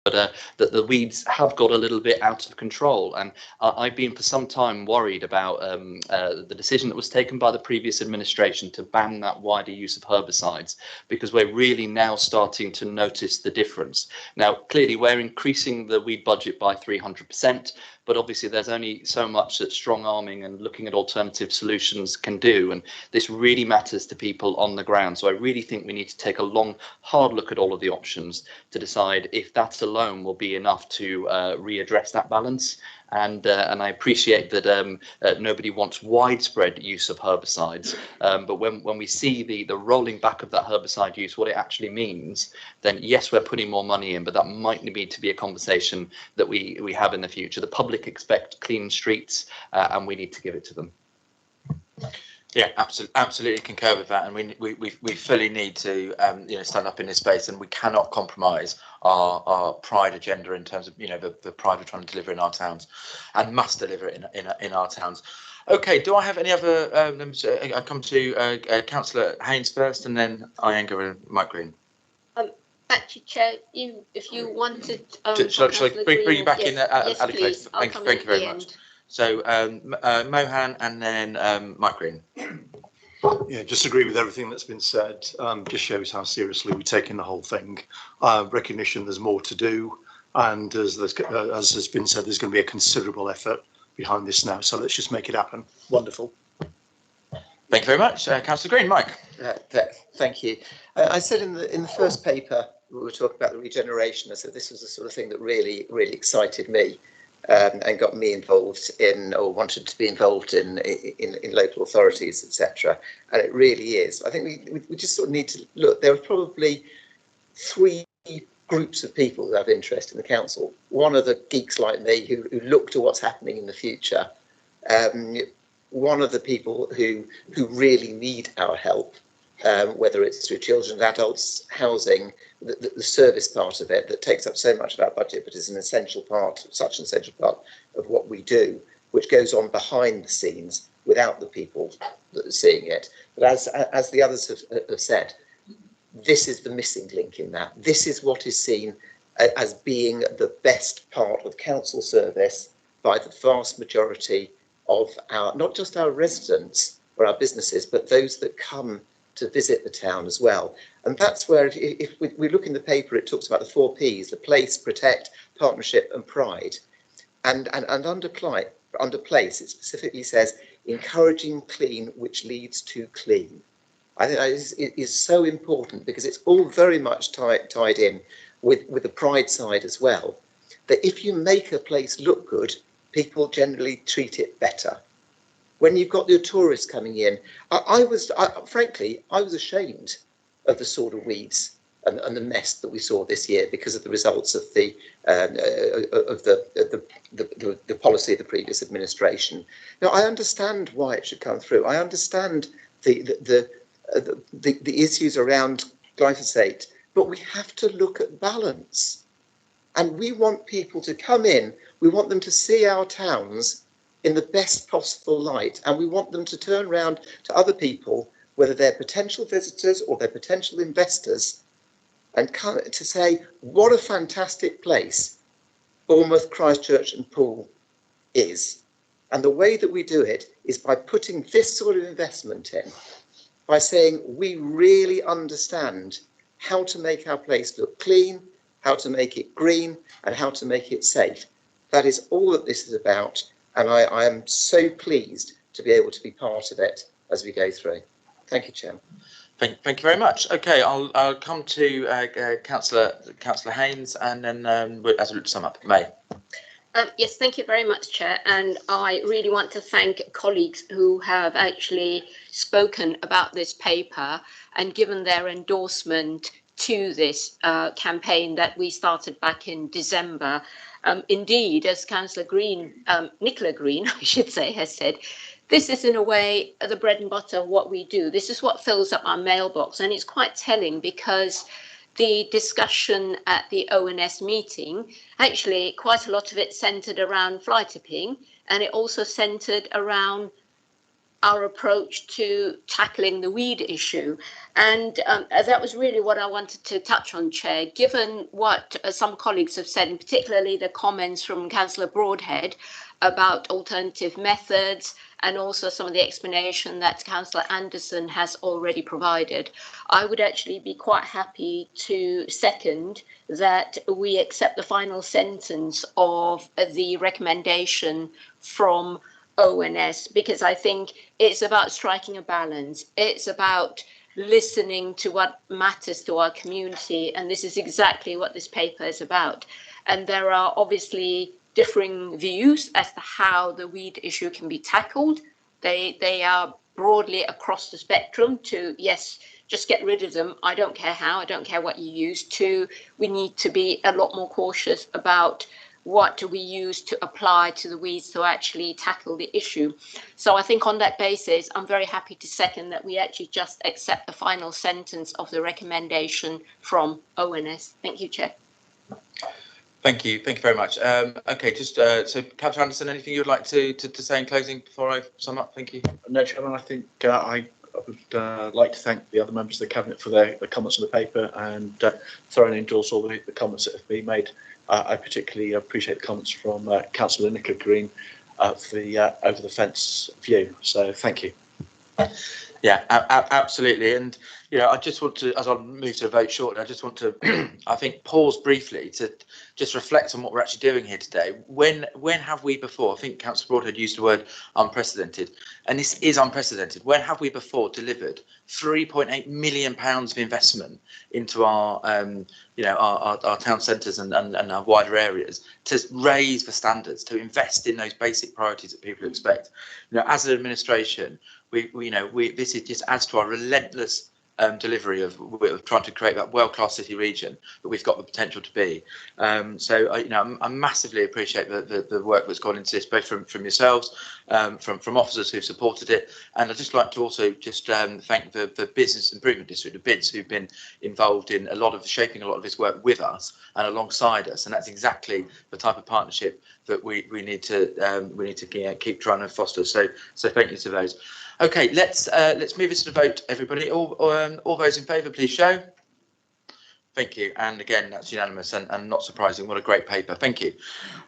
that the weeds have got a little bit out of control. And I've been for some time worried about the decision that was taken by the previous administration to ban that wider use of herbicides, because we're really now starting to notice the difference. Now, clearly, we're increasing the weed budget by 300%. But obviously there's only so much that strong arming and looking at alternative solutions can do. And this really matters to people on the ground. So I really think we need to take a long, hard look at all of the options to decide if that alone will be enough to readdress that balance. And I appreciate that nobody wants widespread use of herbicides, but when we see the rolling back of that herbicide use, what it actually means, then yes, we're putting more money in, but that might need to be a conversation that we have in the future. The public expect clean streets, and we need to give it to them. Yeah, absolutely concur with that, and we fully need to stand up in this space, and we cannot compromise our pride agenda in terms of the pride we're trying to deliver in our towns, and must deliver it in our towns. Okay, do I have any other? I come to Councillor Haynes first, and then Iyengar and Mike Green. Actually, Chair, if you wanted, shall I bring you back yes, in? Yes, Ali, please. thank you very much. So Mohan and then Mike Green. Yeah, just agree with everything that's been said. Just shows how seriously we're taking the whole thing. Recognition there's more to do, and as has been said, there's going to be a considerable effort behind this now. So let's just make it happen. Wonderful. Thank you very much, Councillor Green. Mike. Thank you. I said in the first paper we were talking about the regeneration. I said this was the sort of thing that really excited me. And got me involved in, or wanted to be involved in local authorities, etc. And it really is. I think we just sort of need to look. There are probably 3 groups of people who have interest in the council. One are the geeks like me who look to what's happening in the future. One of the people who really need our help, whether it's through children and adults, housing, the service part of it that takes up so much of our budget, but is such an essential part of what we do, which goes on behind the scenes without the people that are seeing it. But as the others have said, this is the missing link in that. This is what is seen as being the best part of council service by the vast majority of our, not just our residents or our businesses, but those that come to visit the town as well. And that's where, if we look in the paper, it talks about the 4 Ps: the place, protect, partnership and pride. And under place, it specifically says encouraging clean, which leads to clean. I think that is so important, because it's all very much tied in with the pride side as well, that if you make a place look good, people generally treat it better. When you've got the tourists coming in, frankly, I was ashamed of the sort of weeds and the mess that we saw this year because of the results of the policy of the previous administration. Now, I understand why it should come through. I understand the issues around glyphosate, but we have to look at balance. And we want people to come in. We want them to see our towns in the best possible light, and we want them to turn around to other people, whether they're potential visitors or they're potential investors, and come to say what a fantastic place Bournemouth, Christchurch and Poole is. And the way that we do it is by putting this sort of investment in. by saying we really understand how to make our place look clean, how to make it green, and how to make it safe. That is all that this is about, and I am so pleased to be able to be part of it as we go through. Thank you, Chairman. Thank you very much. Okay, I'll come to Councillor Haynes, and then as we look to sum up, May. Yes, thank you very much, Chair. And I really want to thank colleagues who have actually spoken about this paper and given their endorsement to this campaign that we started back in December. Indeed, as Councillor Green, Nicola Green, I should say, has said, this is in a way the bread and butter of what we do. This is what fills up our mailbox, and it's quite telling because the discussion at the ONS meeting, actually quite a lot of it centred around fly tipping, and it also centred around our approach to tackling the weed issue. And that was really what I wanted to touch on, Chair, given what some colleagues have said, and particularly the comments from Councillor Broadhead about alternative methods, and also some of the explanation that Councillor Anderson has already provided. I would actually be quite happy to second that we accept the final sentence of the recommendation from ONS, because I think it's about striking a balance. It's about listening to what matters to our community, and this is exactly what this paper is about. And there are obviously differing views as to how the weed issue can be tackled. They are broadly across the spectrum to, yes, just get rid of them. I don't care how, I don't care what you use, to we need to be a lot more cautious about what we use to apply to the weeds to actually tackle the issue. So I think on that basis, I'm very happy to second that we actually just accept the final sentence of the recommendation from ONS. Thank you, Chair. Thank you very much. Okay, just so Councillor Anderson, anything you'd like to say in closing before I sum up? Thank you. No, Chairman, I think I would like to thank the other members of the Cabinet for their comments on the paper, and thoroughly endorse all the comments that have been made. I particularly appreciate the comments from Councillor Nicola Green for the over the fence view. So thank you. Yeah, absolutely. And, you know, I just want to, as I move to the vote shortly, I just want to, I think, pause briefly to just reflect on what we're actually doing here today. When have we before, I think Councillor Broadhead used the word unprecedented, and this is unprecedented. When have we before delivered £3.8 million of investment into our, you know, our town centres and our wider areas to raise the standards, to invest in those basic priorities that people expect? You know, as an administration, this just adds to our relentless delivery of trying to create that world-class city region that we've got the potential to be. So I massively appreciate the work that's gone into this, both from yourselves, from officers who've supported it, and I'd just like to also just thank the Business Improvement District, the BIDS, who've been involved in shaping a lot of this work with us and alongside us, and that's exactly the type of partnership that we need to keep trying to foster. So thank you to those. Okay, let's move into the vote, everybody. All those in favour, please show. Thank you. And again, that's unanimous and not surprising. What a great paper. Thank you.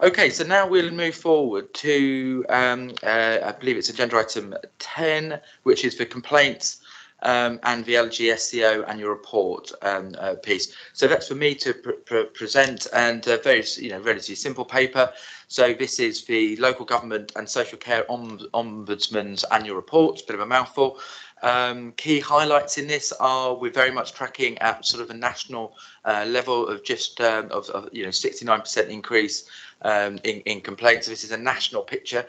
Okay, so now we'll move forward to, I believe it's agenda item 10, which is for complaints and the LGSCO annual report piece. So that's for me to present, and very relatively simple paper. So this is the Local Government and Social Care Ombudsman's annual report. Bit of a mouthful. Key highlights in this are we're very much tracking at sort of a national level of just 69% increase in complaints. So this is a national picture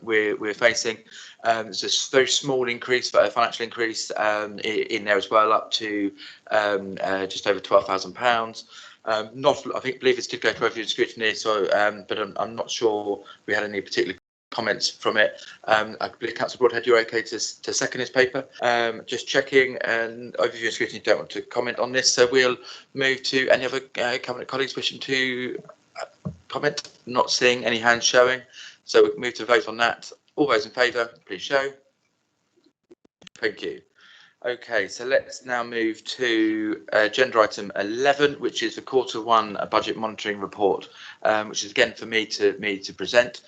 we're facing. There's a very small increase, financial increase in there as well, up to just over £12,000. I believe it's did go to review and scrutiny, so but I'm not sure we had any particular comments from it. I believe Councillor Broadhead, you're okay to second this paper. Just checking, and overview and scrutiny don't want to comment on this, so we'll move to any other Cabinet colleagues wishing to comment. Not seeing any hands showing, so we can move to vote on that. All those in favour, please show. Thank you. Okay, so let's now move to agenda item 11, which is the Q1 budget monitoring report, which is again for me to present.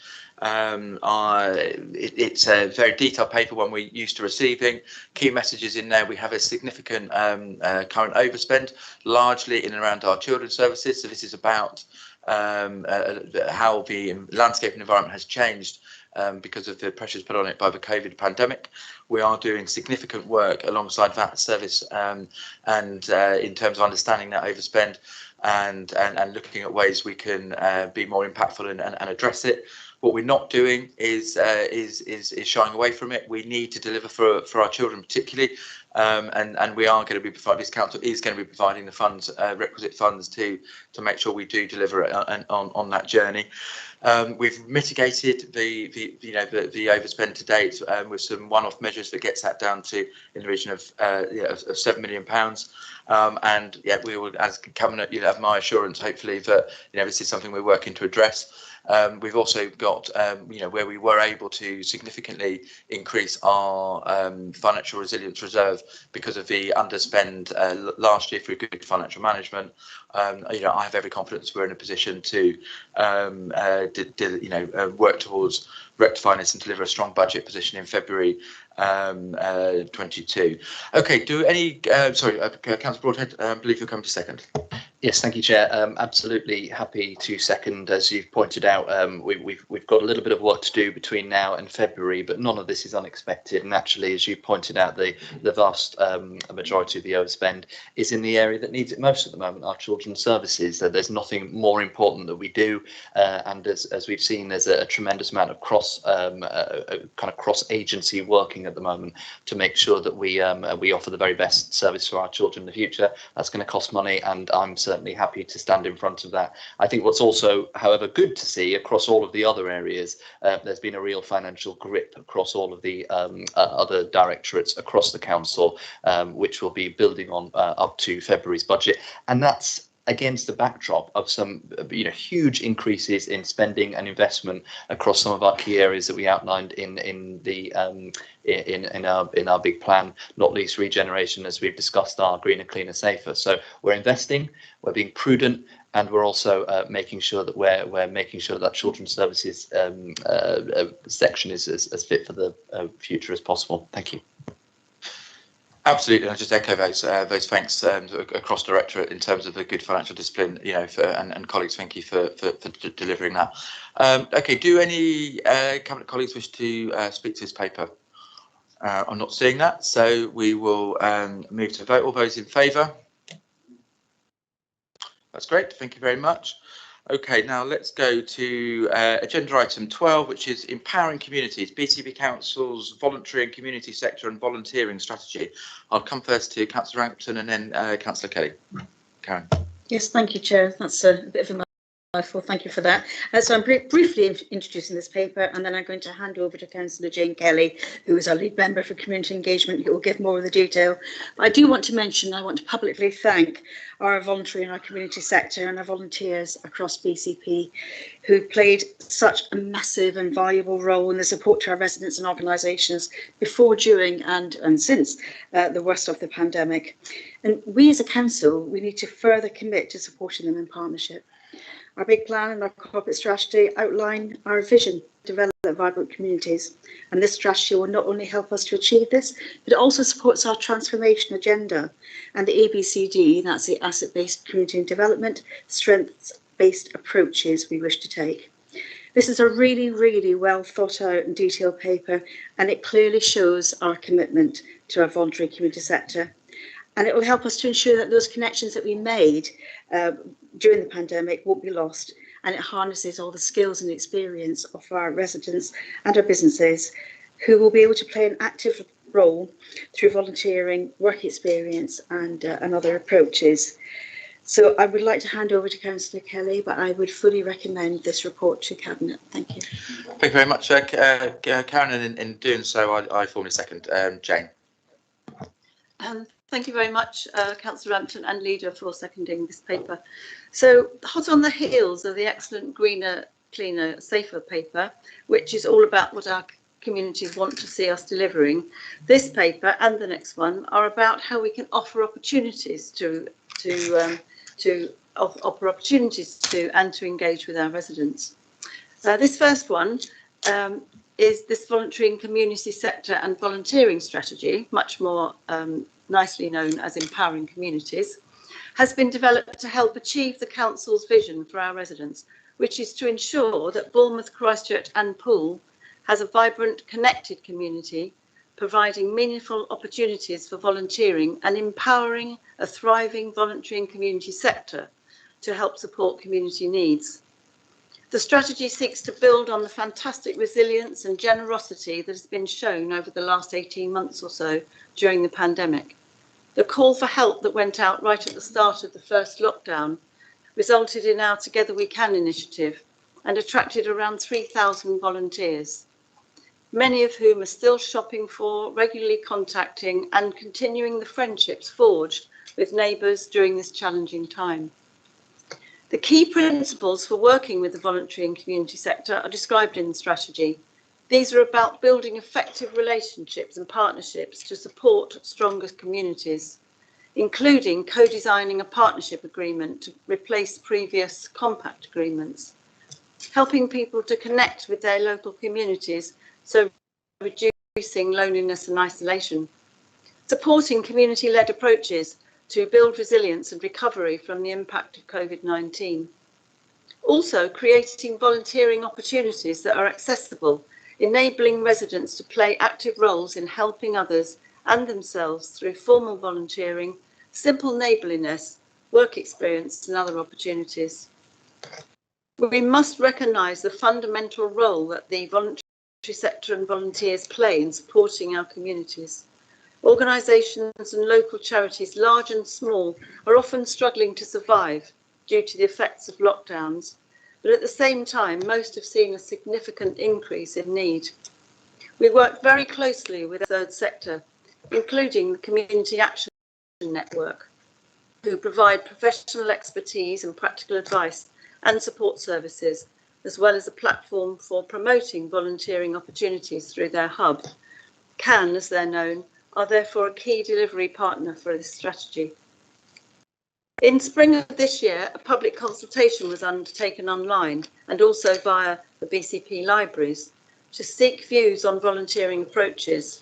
It's a very detailed paper, one we're used to receiving. Key messages in there: we have a significant current overspend, largely in and around our children's services. So this is about how the landscape and environment has changed because of the pressures put on it by the COVID pandemic. We are doing significant work alongside that service and in terms of understanding that overspend and looking at ways we can be more impactful and address it. What we're not doing is shying away from it. We need to deliver for our children particularly, and we are going to be providing, this council is going to be providing the funds, requisite funds to make sure we do deliver on that journey. We've mitigated the overspend to date with some one-off measures that gets that down to in the region of £7 million. And yeah, we will, as Cabinet, you'll have my assurance, hopefully, that this is something we're working to address. We've also got, where we were able to significantly increase our financial resilience reserve because of the underspend last year through good financial management. I have every confidence we're in a position to, work towards rectifying this and deliver a strong budget position in February 22. Okay, do any, Councillor Broadhead, I believe you'll come to second. Yes, thank you, Chair. Absolutely happy to second. As you've pointed out, we've got a little bit of work to do between now and February, but none of this is unexpected. And actually, as you pointed out, the vast majority of the overspend is in the area that needs it most at the moment, our children's services. There's nothing more important that we do, and as we've seen, there's a tremendous amount of cross agency working at the moment to make sure that we offer the very best service for our children in the future. That's going to cost money, and I'm certainly happy to stand in front of that. I think what's also, however, good to see across all of the other areas, there's been a real financial grip across all of the other directorates across the council, which will be building on up to February's budget, and that's against the backdrop of some huge increases in spending and investment across some of our key areas that we outlined in our big plan, not least regeneration, as we've discussed, our greener, cleaner, safer. So we're investing, we're being prudent, and we're also making sure that we're making sure that children's services section is as fit for the future as possible. Thank you. Absolutely, and I just echo those thanks across Directorate in terms of the good financial discipline, and colleagues, thank you for delivering that. Okay, do any Cabinet colleagues wish to speak to this paper? I'm not seeing that, so we will move to vote. All those in favour? That's great, thank you very much. Okay, now let's go to agenda item 12, which is empowering communities, BCP Council's voluntary and community sector and volunteering strategy. I'll come first to Councillor Rampton and then Councillor Kelly. Karen. Yes, thank you, Chair. That's a bit of a mouthful. Thank you for that. So I'm briefly introducing this paper, and then I'm going to hand over to Councillor Jane Kelly, who is our lead member for community engagement, who will give more of the detail. But I do want to mention, I want to publicly thank our voluntary and our community sector and our volunteers across BCP who played such a massive and valuable role in the support to our residents and organisations before, during and since the worst of the pandemic. And we as a council, we need to further commit to supporting them in partnership. Our big plan and our corporate strategy outline our vision to develop vibrant communities. And this strategy will not only help us to achieve this, but it also supports our transformation agenda and the ABCD, that's the asset-based community and development, strengths-based approaches we wish to take. This is a really, really well thought out and detailed paper, and it clearly shows our commitment to our voluntary community sector. And it will help us to ensure that those connections that we made during the pandemic won't be lost, and it harnesses all the skills and experience of our residents and our businesses who will be able to play an active role through volunteering, work experience and other approaches. So I would like to hand over to Councillor Kelly, but I would fully recommend this report to Cabinet. Thank you. Thank you very much, Karen, and in doing so, I formally second. Jane. Thank you very much, Councillor Rampton and Leader, for seconding this paper. So, hot on the heels of the excellent greener, cleaner, safer paper, which is all about what our communities want to see us delivering. This paper and the next one are about how we can offer opportunities to engage with our residents. This first one is this voluntary and community sector and volunteering strategy, much more nicely known as empowering communities, has been developed to help achieve the council's vision for our residents, which is to ensure that Bournemouth, Christchurch and Poole has a vibrant, connected community, providing meaningful opportunities for volunteering and empowering a thriving voluntary and community sector to help support community needs. The strategy seeks to build on the fantastic resilience and generosity that has been shown over the last 18 months or so during the pandemic. The call for help that went out right at the start of the first lockdown resulted in our Together We Can initiative and attracted around 3,000 volunteers, many of whom are still shopping for, regularly contacting and continuing the friendships forged with neighbours during this challenging time. The key principles for working with the voluntary and community sector are described in the strategy. These are about building effective relationships and partnerships to support stronger communities, including co-designing a partnership agreement to replace previous compact agreements, helping people to connect with their local communities, so reducing loneliness and isolation, supporting community-led approaches to build resilience and recovery from the impact of COVID-19. Also, creating volunteering opportunities that are accessible, enabling residents to play active roles in helping others and themselves through formal volunteering, simple neighbourliness, work experience and other opportunities. We must recognise the fundamental role that the voluntary sector and volunteers play in supporting our communities. Organisations and local charities, large and small, are often struggling to survive due to the effects of lockdowns, but at the same time, most have seen a significant increase in need. We work very closely with the third sector, including the Community Action Network, who provide professional expertise and practical advice and support services, as well as a platform for promoting volunteering opportunities through their hub. CAN, as they're known, are therefore a key delivery partner for this strategy. In spring of this year, a public consultation was undertaken online and also via the BCP libraries to seek views on volunteering approaches,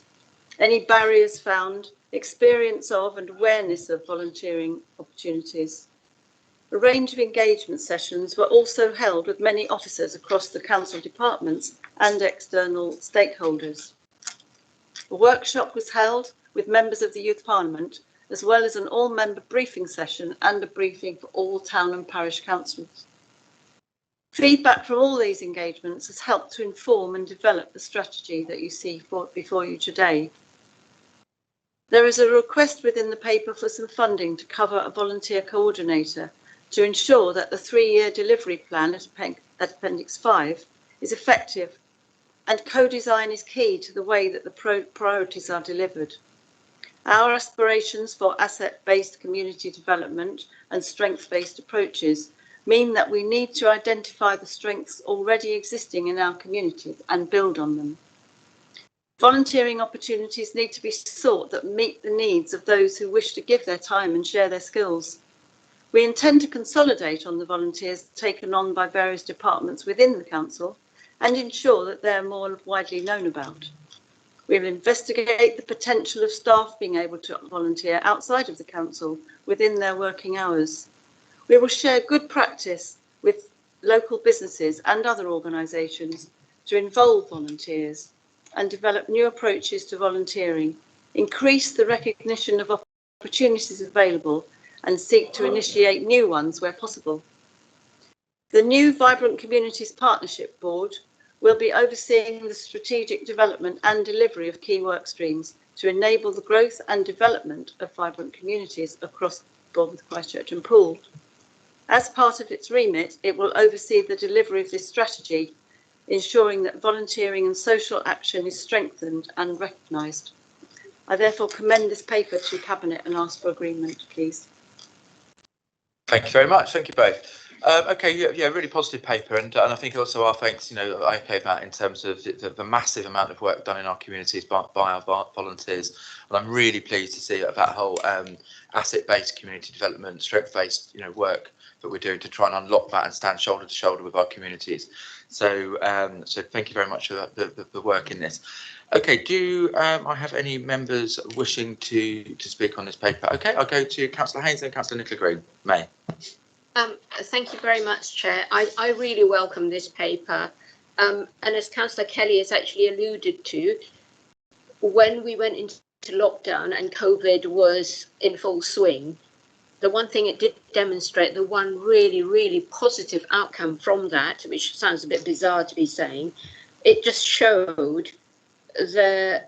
any barriers found, experience of and awareness of volunteering opportunities. A range of engagement sessions were also held with many officers across the council departments and external stakeholders. A workshop was held with members of the Youth Parliament, as well as an all-member briefing session and a briefing for all town and parish councils. Feedback from all these engagements has helped to inform and develop the strategy that you see before you today. There is a request within the paper for some funding to cover a volunteer coordinator to ensure that the 3-year delivery plan at Appendix 5 is effective, and co-design is key to the way that the priorities are delivered. Our aspirations for asset-based community development and strength-based approaches mean that we need to identify the strengths already existing in our communities and build on them. Volunteering opportunities need to be sought that meet the needs of those who wish to give their time and share their skills. We intend to consolidate on the volunteers taken on by various departments within the council and ensure that they are more widely known about. We will investigate the potential of staff being able to volunteer outside of the council within their working hours. We will share good practice with local businesses and other organisations to involve volunteers and develop new approaches to volunteering, increase the recognition of opportunities available and seek to initiate new ones where possible. The new Vibrant Communities Partnership Board will be overseeing the strategic development and delivery of key work streams to enable the growth and development of vibrant communities across Bournemouth, Christchurch and Poole. As part of its remit, it will oversee the delivery of this strategy, ensuring that volunteering and social action is strengthened and recognised. I therefore commend this paper to Cabinet and ask for agreement, please. Thank you very much. Thank you both. Okay, yeah, really positive paper, and I think also our thanks, I echo that in terms of the massive amount of work done in our communities by our volunteers, and I'm really pleased to see that whole asset-based community development, strength-based, work that we're doing to try and unlock that and stand shoulder to shoulder with our communities. So, so thank you very much for the work in this. Okay, do I have any members wishing to speak on this paper? Okay, I'll go to Councillor Haynes and Councillor Nicola Green. May. Thank you very much, Chair. I really welcome this paper. And as Councillor Kelly has actually alluded to, when we went into lockdown and COVID was in full swing, the one thing it did demonstrate, the one really, really positive outcome from that, which sounds a bit bizarre to be saying, it just showed the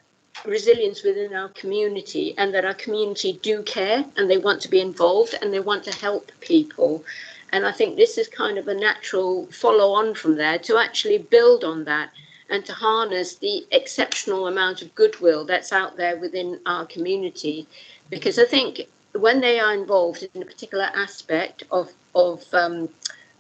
resilience within our community, and that our community do care and they want to be involved and they want to help people. And I think this is kind of a natural follow on from there to actually build on that and to harness the exceptional amount of goodwill that's out there within our community. Because I think when they are involved in a particular aspect of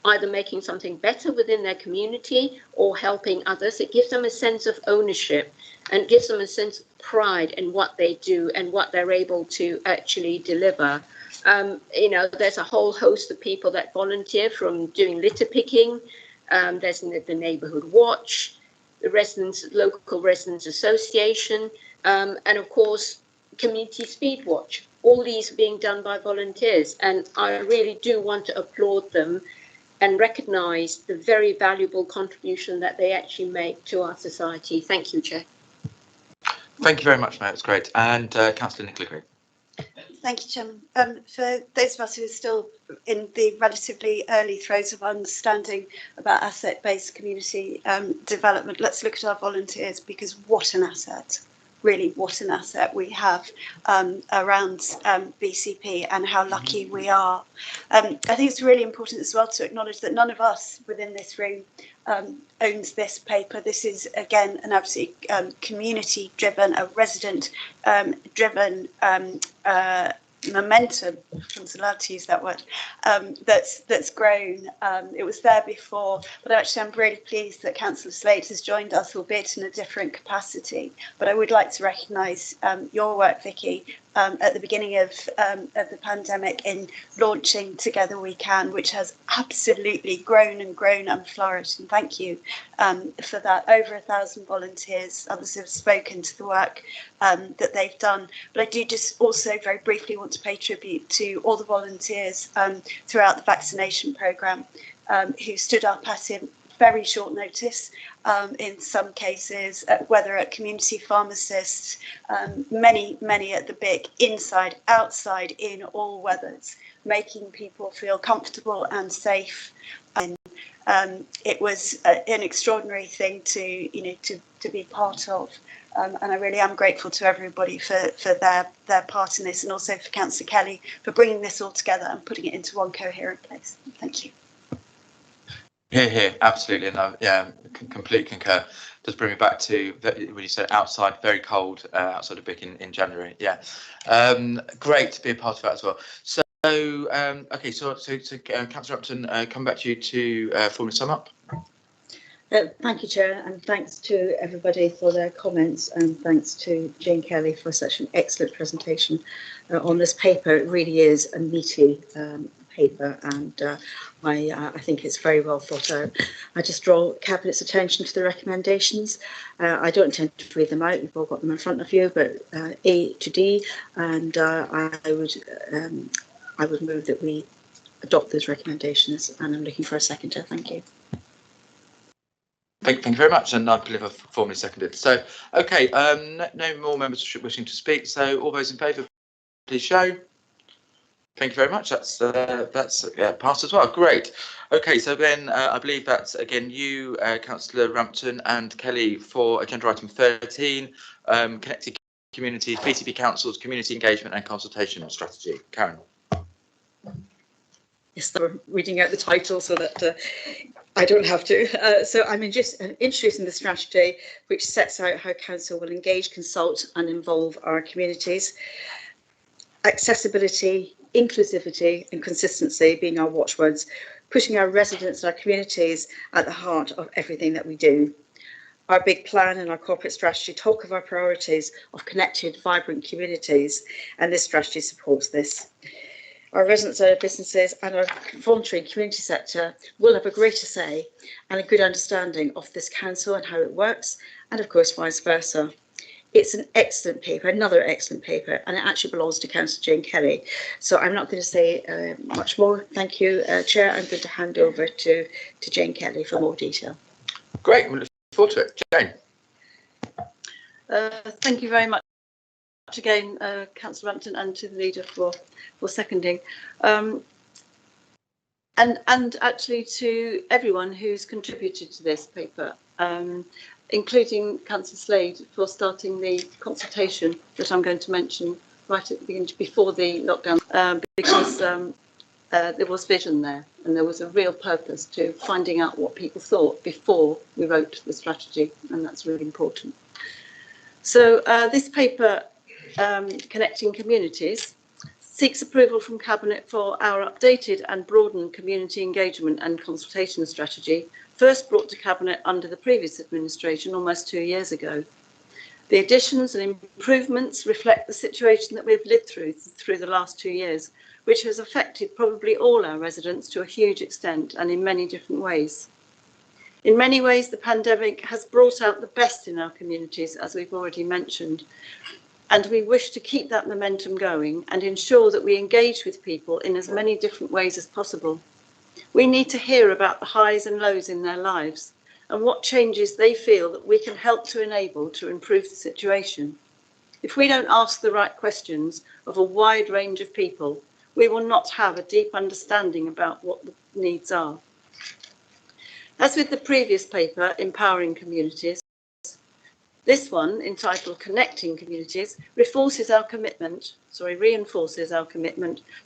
either making something better within their community or helping others, it gives them a sense of ownership and gives them a sense of pride in what they do and what they're able to actually deliver. There's a whole host of people that volunteer, from doing litter picking, there's the neighbourhood watch, the local residents association, and of course community speed watch. All these are being done by volunteers, and I really do want to applaud them and recognise the very valuable contribution that they actually make to our society. Thank you, Chair. Thank you very much, Matt. It's great. And Councillor Nicola Green. Thank you, Chairman. For those of us who are still in the relatively early throes of understanding about asset-based community development, let's look at our volunteers, because what an asset. Really, what an asset we have around BCP, and how lucky we are. I think it's really important as well to acknowledge that none of us within this room owns this paper. This is, again, an absolutely community-driven, a resident-driven momentum, I'm allowed to use that word, that's grown. It was there before, but actually I'm really pleased that Councillor Slate has joined us, albeit in a different capacity. But I would like to recognise your work, Vicky, at the beginning of the pandemic in launching Together We Can, which has absolutely grown and flourished. And thank you for that. Over 1,000 volunteers, others have spoken to the work that they've done. But I do just also very briefly want to pay tribute to all the volunteers throughout the vaccination programme who stood up at very short notice, in some cases, whether at community pharmacists, many at the BIC, inside, outside, in all weathers, making people feel comfortable and safe. And it was an extraordinary thing to be part of. And I really am grateful to everybody for their part in this, and also for Councillor Kelly for bringing this all together and putting it into one coherent place. Thank you. Here, absolutely, and yeah, completely concur. Just bring me back to when you said outside, very cold outside of BIC in January. Yeah, great to be a part of that as well. So, okay, so Councillor Upton, come back to you to formally sum up. Thank you, Chair, and thanks to everybody for their comments, and thanks to Jane Kelly for such an excellent presentation on this paper. It really is a meaty paper, and I think it's very well thought out. I just draw Cabinet's attention to the recommendations. I don't intend to read them out, you've all got them in front of you, but A to D, and I would move that we adopt those recommendations, and I'm looking for a seconder. Thank you. Thank you very much, and I believe I've formally seconded. So, okay, no more members wishing to speak. So, all those in favour, please show. Thank you very much. That's passed as well. Great. Okay, so then I believe that's again you, Councillor Rampton and Kelly, for agenda item 13, connected communities, BCP Council's community engagement and consultation strategy. Karen. Yes, I'm reading out the title so that I don't have to. So I'm just introducing the strategy, which sets out how Council will engage, consult and involve our communities. Accessibility, inclusivity and consistency being our watchwords, putting our residents and our communities at the heart of everything that we do. Our big plan and our corporate strategy talk of our priorities of connected, vibrant communities, and this strategy supports this. Our residents-owned businesses and our voluntary community sector will have a greater say and a good understanding of this council and how it works, and of course vice versa. It's an excellent paper, another excellent paper, and it actually belongs to Councillor Jane Kelly. So I'm not going to say much more. Thank you, Chair. I'm going to hand over to Jane Kelly for more detail. Great, we look forward to it. Jane. Thank you very much again, Councillor Rampton, and to the leader for seconding. And actually to everyone who's contributed to this paper, including Councillor Slade for starting the consultation that I'm going to mention right at the beginning, before the lockdown, because there was vision there and there was a real purpose to finding out what people thought before we wrote the strategy, and that's really important. So this paper, Connecting Communities, seeks approval from Cabinet for our updated and broadened community engagement and consultation strategy, first brought to Cabinet under the previous administration almost 2 years ago. The additions and improvements reflect the situation that we've lived through the last 2 years, which has affected probably all our residents to a huge extent and in many different ways. In many ways, the pandemic has brought out the best in our communities, as we've already mentioned, and we wish to keep that momentum going and ensure that we engage with people in as many different ways as possible. We need to hear about the highs and lows in their lives and what changes they feel that we can help to enable to improve the situation. If we don't ask the right questions of a wide range of people, we will not have a deep understanding about what the needs are. As with the previous paper, Empowering Communities, this one, entitled Connecting Communities, reinforces our commitment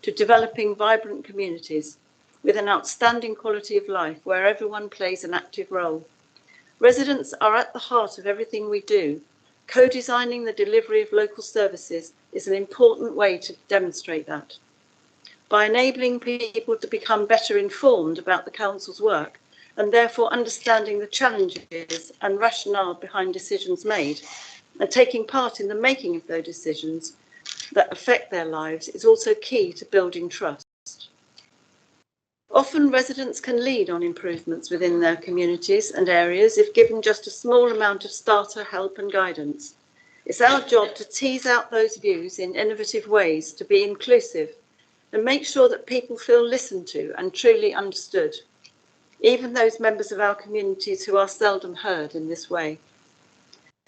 to developing vibrant communities with an outstanding quality of life where everyone plays an active role. Residents are at the heart of everything we do. Co-designing the delivery of local services is an important way to demonstrate that. By enabling people to become better informed about the Council's work, and therefore understanding the challenges and rationale behind decisions made, and taking part in the making of those decisions that affect their lives is also key to building trust. Often residents can lead on improvements within their communities and areas if given just a small amount of starter help and guidance. It's our job to tease out those views in innovative ways, to be inclusive and make sure that people feel listened to and truly understood, even those members of our communities who are seldom heard in this way.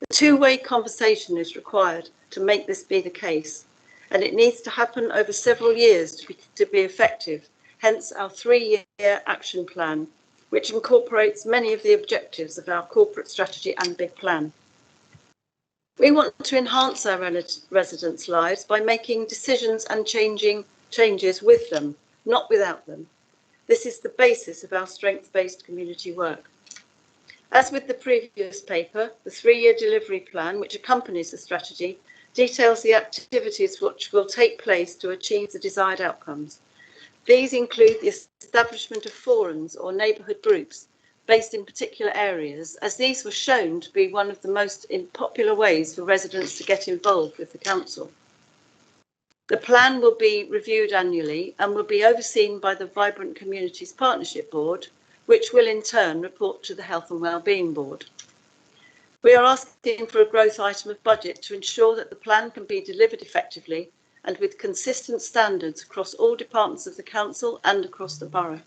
A two-way conversation is required to make this be the case, and it needs to happen over several years to be effective, hence our 3-year action plan, which incorporates many of the objectives of our corporate strategy and big plan. We want to enhance our residents' lives by making decisions and changes with them, not without them. This is the basis of our strengths-based community work. As with the previous paper, the 3-year delivery plan, which accompanies the strategy, details the activities which will take place to achieve the desired outcomes. These include the establishment of forums or neighbourhood groups based in particular areas, as these were shown to be one of the most popular ways for residents to get involved with the Council. The plan will be reviewed annually and will be overseen by the Vibrant Communities Partnership Board, which will in turn report to the Health and Wellbeing Board. We are asking for a growth item of budget to ensure that the plan can be delivered effectively and with consistent standards across all departments of the Council and across the borough.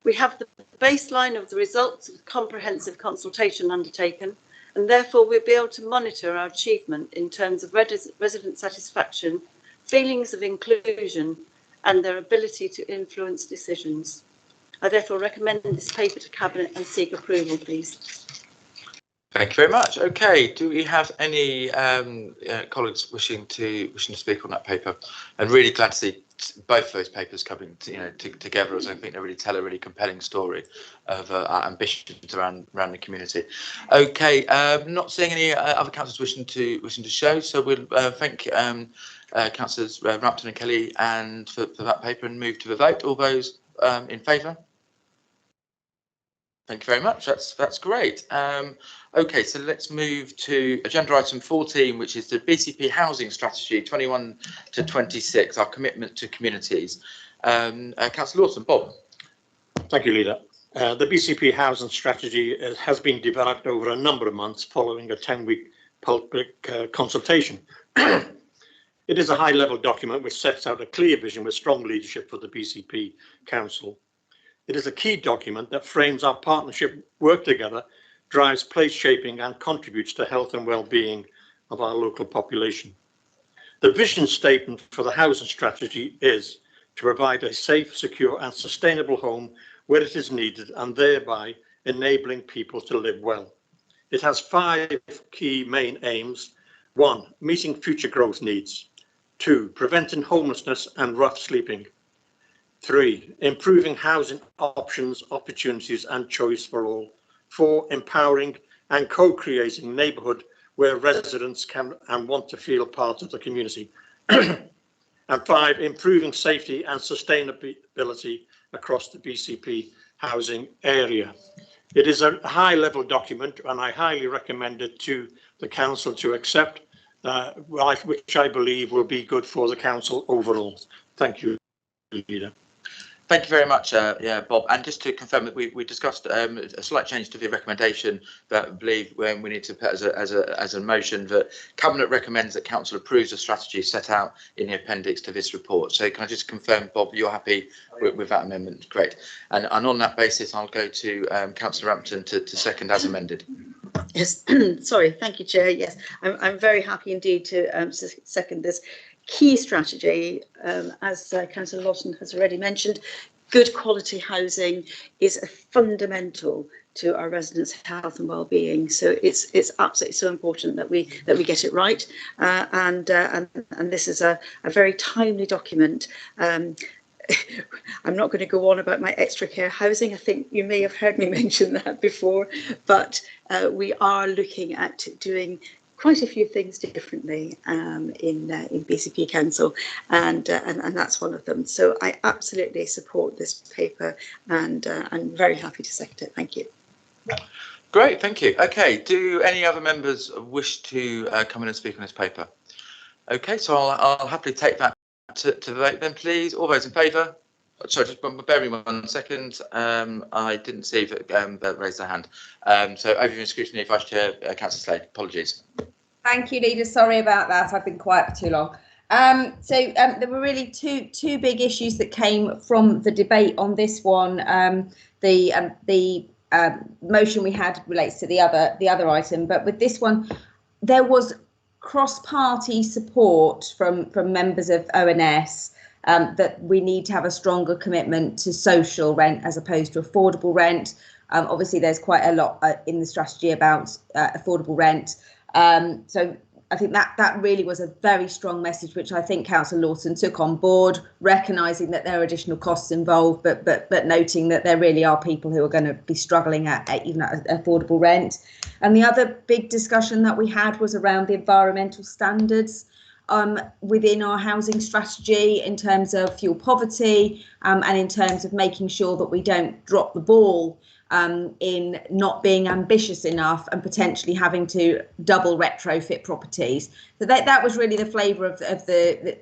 We have the baseline of the results of the comprehensive consultation undertaken, and therefore we'll be able to monitor our achievement in terms of resident satisfaction, feelings of inclusion, and their ability to influence decisions. I therefore recommend this paper to Cabinet and seek approval, please. Thank you very much. Okay, do we have any colleagues wishing to speak on that paper? And really glad to see both those papers coming together, as I think they really tell a really compelling story of our ambitions around the community. Okay, not seeing any other councillors wishing to show, so we'll thank Councillors Rampton and Kelly, and for that paper, and move to the vote. All those in favour? Thank you very much. That's great. Okay, so let's move to agenda item 14, which is the BCP housing strategy 21 to 26, our commitment to communities. Councillor Lawson, Bob. Thank you, Leader. The BCP housing strategy has been developed over a number of months following a 10-week public consultation. It is a high-level document which sets out a clear vision with strong leadership for the BCP Council. It is a key document that frames our partnership work together, drives place shaping and contributes to health and well-being of our local population. The vision statement for the housing strategy is to provide a safe, secure and sustainable home where it is needed and thereby enabling people to live well. It has 5 key main aims. 1, meeting future growth needs. 2, preventing homelessness and rough sleeping. 3, improving housing options, opportunities and choice for all. 4, empowering and co-creating neighbourhood where residents can and want to feel part of the community. And 5, improving safety and sustainability across the BCP housing area. It is a high-level document and I highly recommend it to the Council to accept, which I believe will be good for the Council overall. Thank you, Leader. Thank you very much, Bob. And just to confirm that we discussed a slight change to the recommendation that I believe we need to put as a motion that Cabinet recommends that Council approves the strategy set out in the appendix to this report. So can I just confirm, Bob, you're happy with that amendment? Great. And on that basis, I'll go to Councillor Rampton to second as amended. Yes, sorry, thank you, Chair. Yes, I'm very happy indeed to second this key strategy. As Councillor Lawson has already mentioned, good quality housing is a fundamental to our residents' health and well-being. So it's absolutely so important that we get it right. And this is a very timely document. I'm not going to go on about my extra care housing. I think you may have heard me mention that before, but we are looking at doing quite a few things differently in BCP Council, and that's one of them. So I absolutely support this paper, and I'm very happy to second it. Thank you. Great, thank you. Okay, do any other members wish to come in and speak on this paper? Okay, so I'll happily take that to the vote then, please. All those in favour? Sorry, just bear with me 1 second. I didn't see that raised their hand. So over scrutiny, Vice Chair, Councillor Slade. Apologies. Thank you, Leader. Sorry about that. I've been quiet for too long. There were really two big issues that came from the debate on this one. The motion we had relates to the other item, but with this one, there was cross-party support from members of ONS that we need to have a stronger commitment to social rent as opposed to affordable rent. Obviously, there's quite a lot in the strategy about affordable rent. So I think that really was a very strong message, which I think Councillor Lawson took on board, recognising that there are additional costs involved, but noting that there really are people who are going to be struggling even at affordable rent. And the other big discussion that we had was around the environmental standards within our housing strategy in terms of fuel poverty and in terms of making sure that we don't drop the ball in not being ambitious enough and potentially having to double retrofit properties. So that was really the flavour of the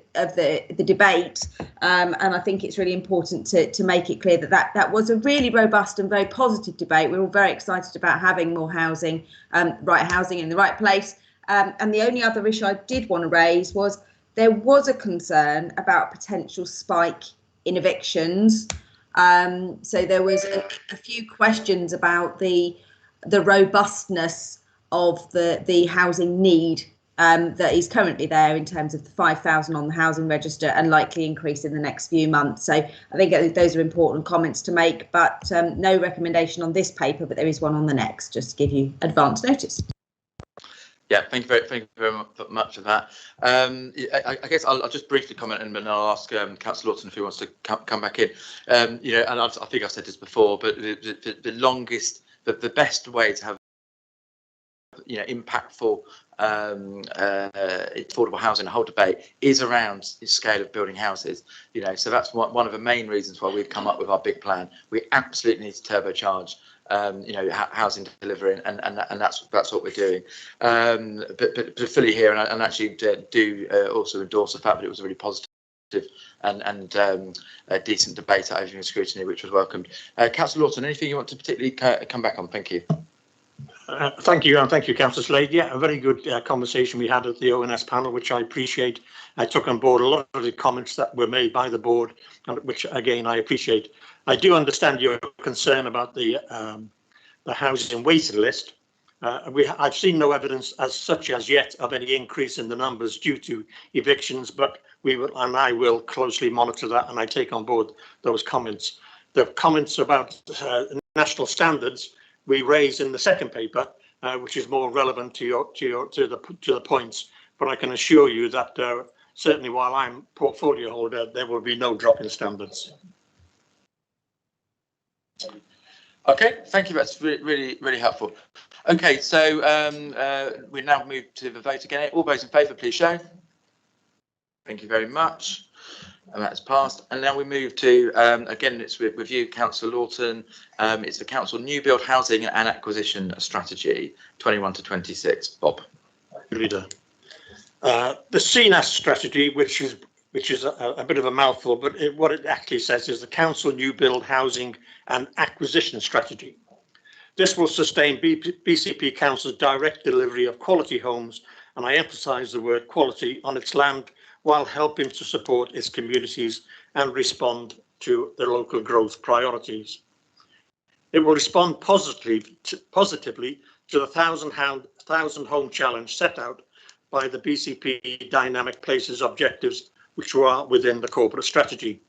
debate, and I think it's really important to make it clear that was a really robust and very positive debate. We're all very excited about having more housing, right housing in the right place. And the only other issue I did want to raise was there was a concern about potential spike in evictions. So there was a few questions about the robustness of the housing need that is currently there in terms of the 5,000 on the housing register and likely increase in the next few months. So I think those are important comments to make, but no recommendation on this paper, but there is one on the next, just to give you advance notice. Yeah, thank you very much for that. I guess I'll just briefly comment and then I'll ask Councillor Lawson if he wants to come back in. And I think I've said this before, but the best way to have impactful affordable housing, the whole debate is around the scale of building houses. So that's one of the main reasons why we've come up with our big plan. We absolutely need to turbocharge housing delivery, and that's what we're doing. But fully here, and actually do also endorse the fact that it was a really positive and a decent debate at opening scrutiny, which was welcomed. Councillor Lawton, anything you want to particularly come back on? Thank you. Thank you, and thank you, Councillor Slade. Yeah, a very good conversation we had at the ONS panel, which I appreciate. I took on board a lot of the comments that were made by the board, which again I appreciate. I do understand your concern about the housing waiting list. I've seen no evidence as such as yet of any increase in the numbers due to evictions, but we will, and I will closely monitor that, and I take on board those comments. The comments about national standards we raise in the second paper, which is more relevant to the points. But I can assure you that certainly while I'm portfolio holder, there will be no drop in standards. Okay, thank you. That's really helpful. Okay, so we now move to the vote again. All those in favour, please show. Thank you very much. And that's passed. And now we move to, again, it's with you, Councillor Lawton. It's the Council New Build Housing and Acquisition Strategy, 21 to 26. Bob. Leader. The CNAS strategy, which is a bit of a mouthful, but what it actually says is the Council New Build Housing and Acquisition Strategy. This will sustain BCP Council's direct delivery of quality homes, and I emphasise the word quality, on its land, while helping to support its communities and respond to the local growth priorities. It will respond positively to the 1,000 home challenge set out by the BCP Dynamic Places objectives, which are within the corporate strategy.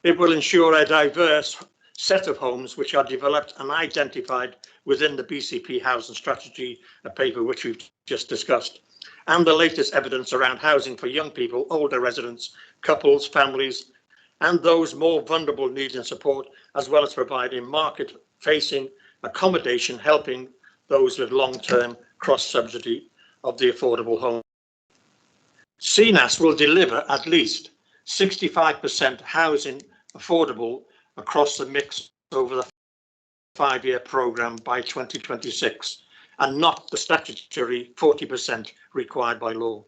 It will ensure a diverse set of homes which are developed and identified within the BCP housing strategy, a paper which we've just discussed, and the latest evidence around housing for young people, older residents, couples, families, and those more vulnerable needing support, as well as providing market-facing accommodation, helping those with long-term cross-subsidy of the affordable home. CNAS will deliver at least 65% housing affordable across the mix over the 5-year programme by 2026, and not the statutory 40% required by law.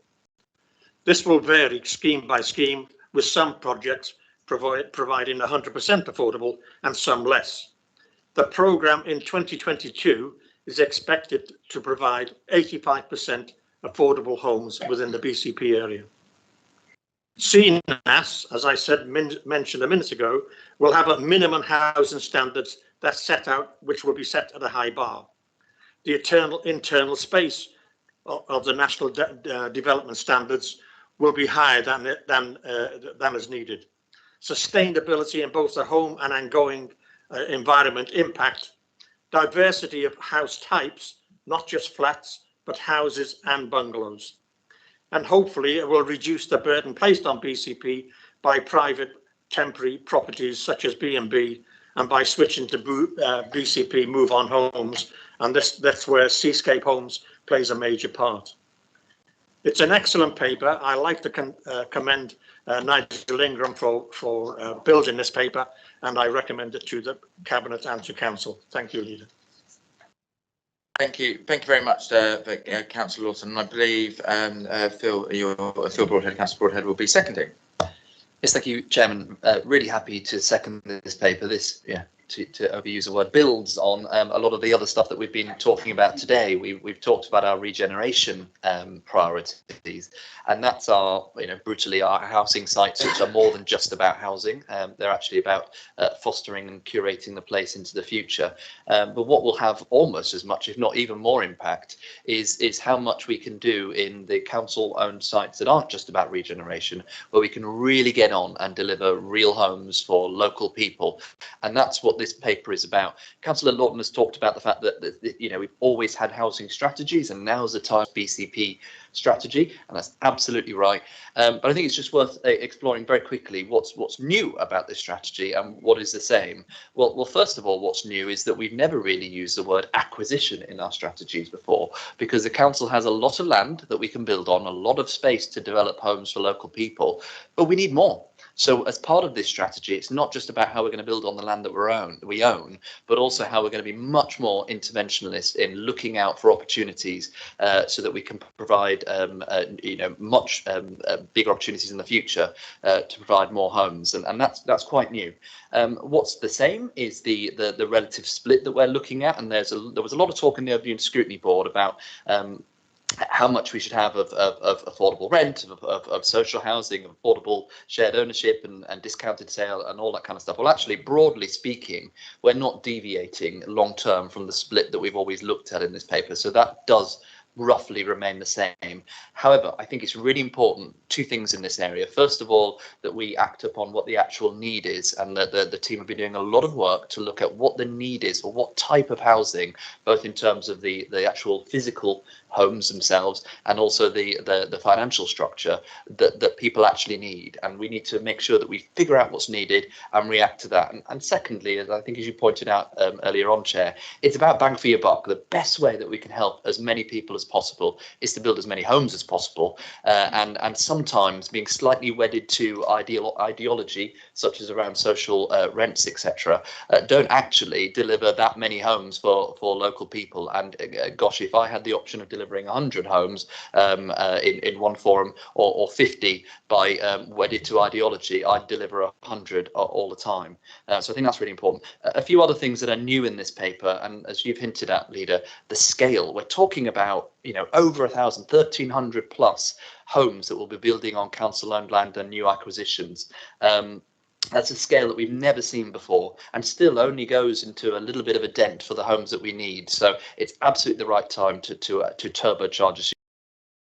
This will vary scheme by scheme, with some projects providing 100% affordable and some less. The programme in 2022 is expected to provide 85% affordable homes within the BCP area. CNAS, as I said, mentioned a minute ago, will have a minimum housing standards that's set out, which will be set at a high bar. The internal space of the national development standards will be higher than is needed. Sustainability in both the home and ongoing environment impact, diversity of house types, not just flats, but houses and bungalows. And hopefully it will reduce the burden placed on BCP by private temporary properties such as B&B, and by switching to BCP Move On Homes, and that's where Seascape Homes plays a major part. It's an excellent paper. I like to commend Nigel Ingram for building this paper, and I recommend it to the Cabinet and to Council. Thank you, Leader. Thank you very much, Councillor Lawton. I believe Phil Broadhead, Councillor Broadhead, will be seconding. Yes, thank you, Chairman. Really happy to second this paper. This, to overuse a word, builds on a lot of the other stuff that we've been talking about today. We've talked about our regeneration priorities, and that's brutally our housing sites, which are more than just about housing. They're actually about fostering and curating the place into the future. But what will have almost as much, if not even more impact, is how much we can do in the council-owned sites that aren't just about regeneration, where we can really get on and deliver real homes for local people. And that's what this paper is about. Councillor Lawton has talked about the fact that we've always had housing strategies, and now's the time BCP strategy, and that's absolutely right. But I think it's just worth exploring very quickly what's new about this strategy and what is the same. Well, first of all, what's new is that we've never really used the word acquisition in our strategies before, because the council has a lot of land that we can build on, a lot of space to develop homes for local people, but we need more. So as part of this strategy, it's not just about how we're going to build on the land that we own, but also how we're going to be much more interventionist in looking out for opportunities so that we can provide much bigger opportunities in the future to provide more homes, and that's quite new. What's the same is the relative split that we're looking at, and there was a lot of talk in the Urban Scrutiny Board about how much we should have of affordable rent, of social housing, of affordable shared ownership and discounted sale and all that kind of stuff. Well, actually, broadly speaking, we're not deviating long term from the split that we've always looked at in this paper. So that does roughly remain the same. However, I think it's really important, two things in this area. First of all, that we act upon what the actual need is, and that the team have been doing a lot of work to look at what the need is for what type of housing, both in terms of the actual physical homes themselves and also the financial structure that people actually need. And we need to make sure that we figure out what's needed and react to that. And secondly, as I think as you pointed out earlier on, Chair, it's about bang for your buck. The best way that we can help as many people as possible is to build as many homes as possible, and sometimes being slightly wedded to ideology such as around social rents, etc., don't actually deliver that many homes for local people. And gosh, if I had the option of delivering 100 homes in one forum or 50 by wedded to ideology, I'd deliver 100 all the time. So I think that's really important. A few other things that are new in this paper, and as you've hinted at, Leader, the scale. We're talking about over 1,000, 1,300 plus homes that we'll be building on council-owned land and new acquisitions. That's a scale that we've never seen before, and still only goes into a little bit of a dent for the homes that we need. So it's absolutely the right time to turbocharge, as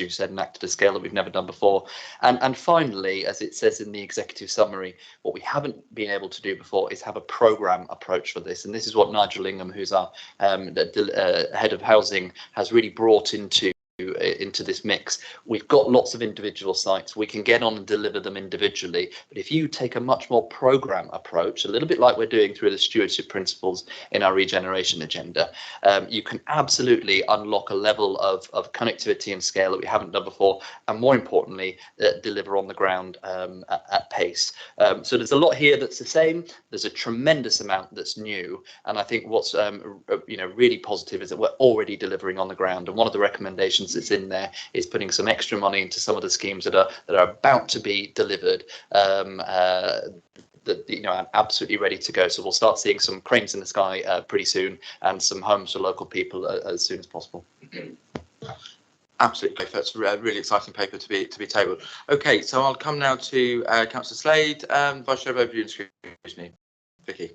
you said, and act at a scale that we've never done before. And finally, as it says in the executive summary, what we haven't been able to do before is have a programme approach for this. And this is what Nigel Ingham, who's our head of housing, has really brought into this mix. We've got lots of individual sites. We can get on and deliver them individually. But if you take a much more programme approach, a little bit like we're doing through the stewardship principles in our regeneration agenda, you can absolutely unlock a level of connectivity and scale that we haven't done before, and more importantly, deliver on the ground at pace. So there's a lot here that's the same. There's a tremendous amount that's new, and I think what's really positive is that we're already delivering on the ground. And one of the recommendations that's in there is putting some extra money into some of the schemes that are about to be delivered, that are absolutely ready to go. So we'll start seeing some cranes in the sky pretty soon, and some homes for local people as soon as possible. Absolutely, that's a really exciting paper to be tabled. Okay, so I'll come now to Councillor Slade, Vice Chair of Overview and Scrutiny. Vicky.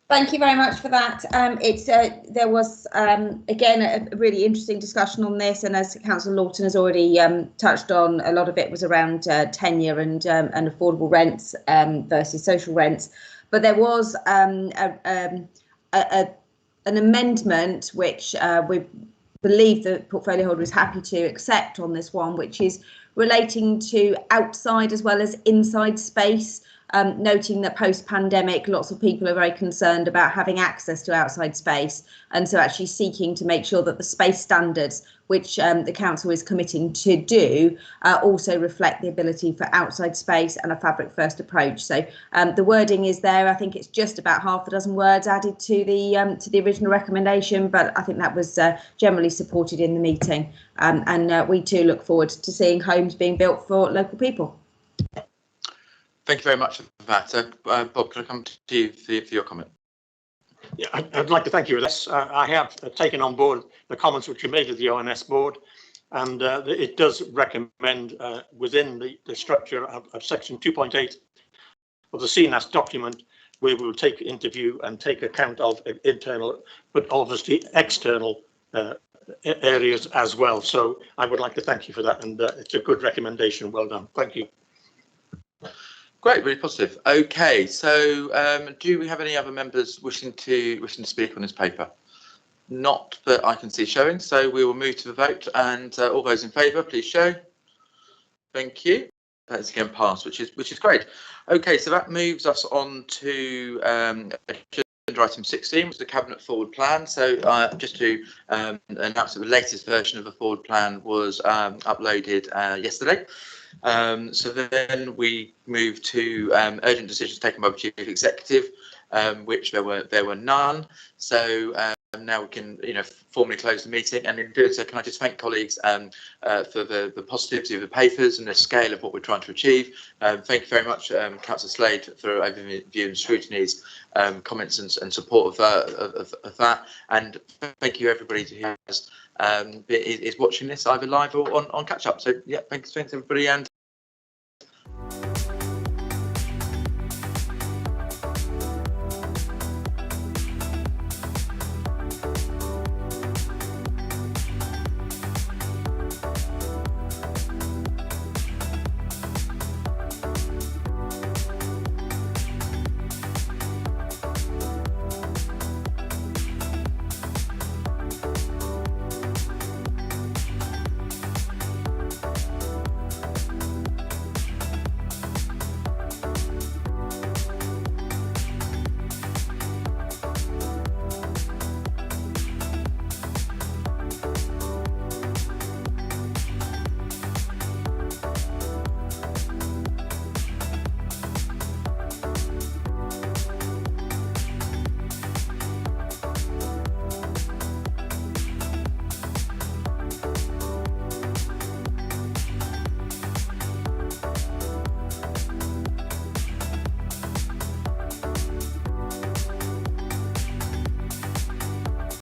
Thank you very much for that. There was again a really interesting discussion on this, and as Councillor Lawton has already touched on, a lot of it was around tenure and affordable rents versus social rents. But there was an amendment which we believe the portfolio holder is happy to accept on this one, which is relating to outside as well as inside space. Noting that post-pandemic, lots of people are very concerned about having access to outside space, and so actually seeking to make sure that the space standards, which the council is committing to do, also reflect the ability for outside space and a fabric-first approach. So the wording is there. I think it's just about half a dozen words added to the original recommendation, but I think that was generally supported in the meeting, and we too look forward to seeing homes being built for local people. Thank you very much for that. Bob, can I come to you for your comment? Yeah, I'd like to thank you for this. I have taken on board the comments which you made of the ONS board, and it does recommend within the structure of section 2.8 of the CNAS document, where we will take into view and take account of internal, but obviously external areas as well. So I would like to thank you for that, and it's a good recommendation. Well done. Thank you. Great, really positive. Okay, so do we have any other members wishing to speak on this paper? Not that I can see showing, so we will move to the vote, and all those in favour, please show. Thank you. That's again passed, which is great. Okay, so that moves us on to agenda item 16, which is the Cabinet Forward Plan. So just to announce that the latest version of the Forward Plan was uploaded yesterday. So then we move to urgent decisions taken by the Chief Executive, which there were none. So now we can, formally close the meeting. And in doing so, can I just thank colleagues for the positivity of the papers and the scale of what we're trying to achieve. Thank you very much, Councillor Slade, for overview and scrutiny's comments and support of that. And thank you everybody who is watching this either live or on catch up. So yeah, thanks everybody, and